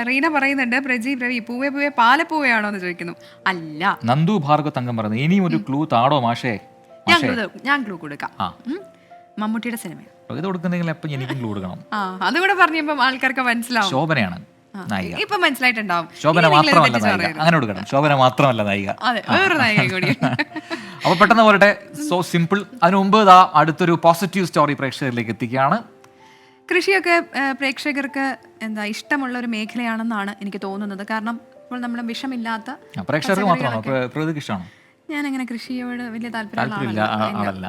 റീന പറയുന്നുണ്ട്, പ്രജീവ് രവി പൂവേ പൂവേ പാലപ്പൂവയാണോ എന്ന് ചോദിക്കുന്നു. അല്ല, നന്ദു ഭാർഗവ തങ്കം പറഞ്ഞു ഇനിയും ഒരു ക്ലൂ താടോ മാഷേ. ഞാൻ ക്ലൂ കൊടുക്കാം. മമ്മൂട്ടിയുടെ സിനിമ ഇത് കൊടുക്കുന്നെങ്കിൽ എപ്പം എനിക്കും ക്ലൂ കൊടുക്കണം. അതുകൂടെ പറഞ്ഞപ്പോ ആൾക്കാർക്ക് മനസ്സിലാവും. ശോഭനയാണ് നായിക. ഇപ്പൊ മനസ്സിലായിട്ടുണ്ടാവും. ശോഭന മാത്രമല്ല നായിക, അങ്ങനെ കൊടുക്കണം. ശോഭന മാത്രമല്ല നായിക, വേറൊരു നായിക കൂടി. അപ്പൊ പെട്ടെന്ന് പോരട്ടെ. So simple. അതിനു മുമ്പ് അടുത്തൊരു പോസിറ്റീവ് സ്റ്റോറി പ്രേക്ഷകരിലേക്ക് എത്തിക്കുകയാണ്. കൃഷിയൊക്കെ പ്രേക്ഷകർക്ക് ഇഷ്ടമുള്ള ഒരു മേഖലയാണെന്നാണ് എനിക്ക് തോന്നുന്നത്. കാരണം ഇപ്പോൾ നമ്മൾ വിഷമില്ലാത്ത പ്രേക്ഷകർക്ക് മാത്രമാണോ? പ്രതിക്ക് ഇഷ്ടമാണോ? ഞാൻ അങ്ങനെ കൃഷിയോട് വലിയ താല്പര്യമില്ല ആളല്ല.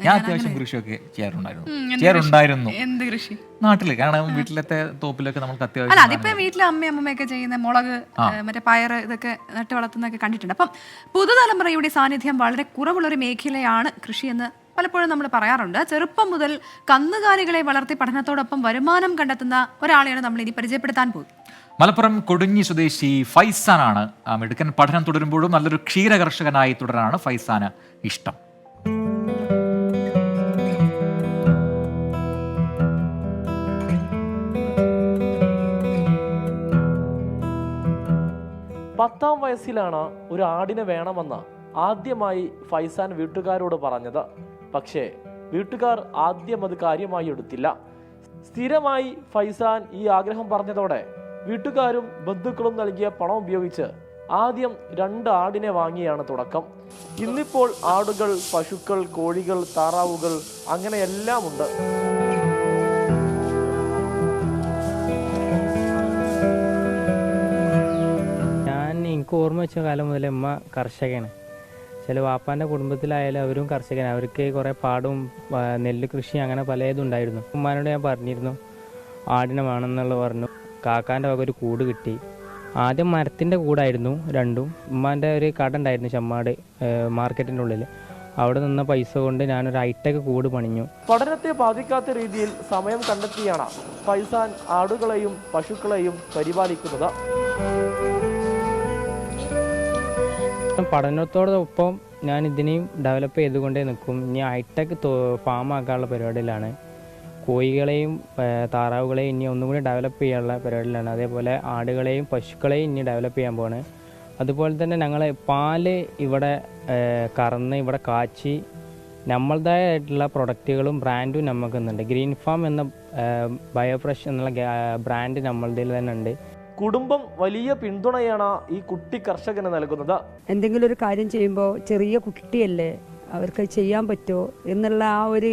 ഞാൻ അത്യാവശ്യം കൃഷിയൊക്കെ ചെയ്യാറുണ്ടായിരുന്നു. എന്ത് കൃഷി? നാട്ടില്. കാരണം വീട്ടിലത്തെ തോപ്പിലൊക്കെ നമുക്ക് അല്ല, അത്യാവശ്യം അതിപ്പോ വീട്ടിലെ അമ്മയൊക്കെ ചെയ്യുന്ന മുളക്, മറ്റേ പയറ്, ഇതൊക്കെ നട്ട് വളർത്തുന്നൊക്കെ കണ്ടിട്ടുണ്ട്. അപ്പം പുതുതലമുറയുടെ സാന്നിധ്യം വളരെ കുറവുള്ളൊരു മേഖലയാണ് കൃഷി എന്ന് പലപ്പോഴും നമ്മൾ പറയാറുണ്ട്. ചെറുപ്പം മുതൽ കന്നുകാലികളെ വളർത്തി പഠനത്തോടൊപ്പം വരുമാനം കണ്ടെത്തുന്ന ഒരാളെയാണ് നമ്മൾ ഇനി പരിചയപ്പെടുത്താൻ പോകുന്നത്. മലപ്പുറം കൊടുങ്ങി സ്വദേശി ഫൈസാനാണ്. മിടുക്കൻ പഠനം തുടരുമ്പോഴും നല്ലൊരു ക്ഷീര കർഷകനായി തുടരാനാണ് ഫൈസാന് ഇഷ്ടം. പത്താം വയസ്സിലാണ് ഒരു ആടിനെ വേണമെന്ന് ആദ്യമായി ഫൈസാൻ വീട്ടുകാരോട് പറഞ്ഞത്. പക്ഷേ വീട്ടുകാർ ആദ്യം അത് കാര്യമായി എടുത്തില്ല. സ്ഥിരമായി ഫൈസാൻ ഈ ആഗ്രഹം പറഞ്ഞതോടെ വീട്ടുകാരും ബന്ധുക്കളും നൽകിയ പണം ഉപയോഗിച്ച് ആദ്യം 2 ആടിനെ വാങ്ങിയാണ് തുടക്കം. ഇന്നിപ്പോൾ ആടുകൾ, പശുക്കൾ, കോഴികൾ, താറാവുകൾ അങ്ങനെ എല്ലാം ഉണ്ട്. എനിക്ക് ഓർമ്മ വെച്ച കാലം മുതലേ അമ്മ കർഷകയാണ്. ചില വാപ്പാൻ്റെ കുടുംബത്തിലായാലും അവരും കർഷകനാണ്. അവർക്ക് കുറേ പാടും നെല്ല് കൃഷി അങ്ങനെ പലതും ഉണ്ടായിരുന്നു. ഉമ്മാനോട് ഞാൻ പറഞ്ഞിരുന്നു ആടിനെ വേണമെന്നുള്ള പറഞ്ഞു. കാക്കാൻ്റെ വക ഒരു കൂട് കിട്ടി. ആദ്യം മരത്തിൻ്റെ കൂടായിരുന്നു 2ഉം. ഉമ്മാൻ്റെ ഒരു കട ഉണ്ടായിരുന്നു ചെമ്മാട് മാർക്കറ്റിൻ്റെ ഉള്ളിൽ. അവിടെ നിന്ന പൈസ കൊണ്ട് ഞാനൊരു ഹൈടെക് കൂട് പണിഞ്ഞു. പഠനത്തെ ബാധിക്കാത്ത രീതിയിൽ സമയം കണ്ടെത്തിയാണ് ഫൈസാൻ ആടുകളെയും പശുക്കളെയും പരിപാലിക്കുന്നത്. പഠനത്തോടൊപ്പം ഞാൻ ഇതിനെയും ഡെവലപ്പ് ചെയ്തുകൊണ്ടേ നിൽക്കും. ഇനി ഹൈടെക് ഫാം ആക്കാനുള്ള പരിപാടിയിലാണ്. കോഴികളെയും താറാവുകളെയും ഇനി ഒന്നും കൂടി ഡെവലപ്പ് ചെയ്യാനുള്ള പരിപാടിയിലാണ്. അതേപോലെ ആടുകളെയും പശുക്കളെയും ഇനി ഡെവലപ്പ് ചെയ്യാൻ പോവാണ്. അതുപോലെ തന്നെ ഞങ്ങൾ പാല് ഇവിടെ കറന്ന് ഇവിടെ കാച്ചി നമ്മളുടേതായിട്ടുള്ള പ്രൊഡക്റ്റുകളും ബ്രാൻഡും നമുക്കുന്നുണ്ട്. ഗ്രീൻ ഫാം എന്ന ബയോഫ്രഷ് എന്നുള്ള ബ്രാൻഡ് നമ്മളുടെ തന്നെ ഉണ്ട്. കുടുംബം വലിയ പിന്തുണയാണ് ഈ കുട്ടി കർഷകന് നൽകുന്നത്. എന്തെങ്കിലും ഒരു കാര്യം ചെയ്യുമ്പോൾ ചെറിയ കുട്ടിയല്ലേ, അവർക്ക് ചെയ്യാൻ പറ്റുമോ എന്നുള്ള ആ ഒരു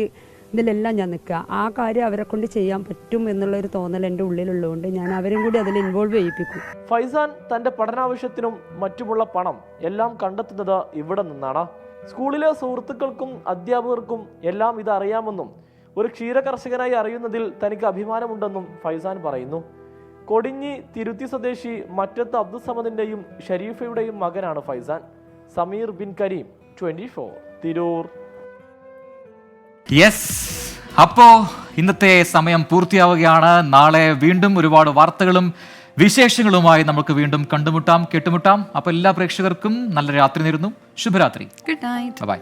ഇതിലെല്ലാം ഞാൻ നിൽക്കുക. ആ കാര്യം അവരെ കൊണ്ട് ചെയ്യാൻ പറ്റും എന്നുള്ളൊരു തോന്നൽ എൻ്റെ ഉള്ളിലുള്ളതുകൊണ്ട് ഞാൻ അവരും കൂടി അതിൽ ഇൻവോൾവ് ചെയ്യിപ്പിക്കും. ഫൈസാൻ തൻ്റെ പഠനാവശ്യത്തിനും മറ്റുമുള്ള പണം എല്ലാം കണ്ടെത്തുന്നത് ഇവിടെ നിന്നാണ്. സ്കൂളിലെ സുഹൃത്തുക്കൾക്കും അധ്യാപകർക്കും എല്ലാം ഇത് അറിയാമെന്നും ഒരു ക്ഷീര കർഷകനായി അറിയുന്നതിൽ തനിക്ക് അഭിമാനമുണ്ടെന്നും ഫൈസാൻ പറയുന്നു. കൊടിഞ്ഞി തിരുത്തി സ്വദേശി മറ്റത്ത് അബ്ദുസമദിന്റെയും ഷരീഫയുടെയും മകനാണ് ഫൈസാൻ. സമീർ ബിൻ കരീം, 24 തിരൂർ. യെസ്, അപ്പോ ഇന്നത്തെ സമയം പൂർത്തിയാവുകയാണ്. നാളെ വീണ്ടും ഒരുപാട് വാർത്തകളും വിശേഷങ്ങളുമായി നമുക്ക് വീണ്ടും കണ്ടുമുട്ടാം, കേട്ടുമുട്ടാം. അപ്പൊ എല്ലാ പ്രേക്ഷകർക്കും നല്ല രാത്രി നേരുന്നു. ശുഭരാത്രി. Good night. ബൈ.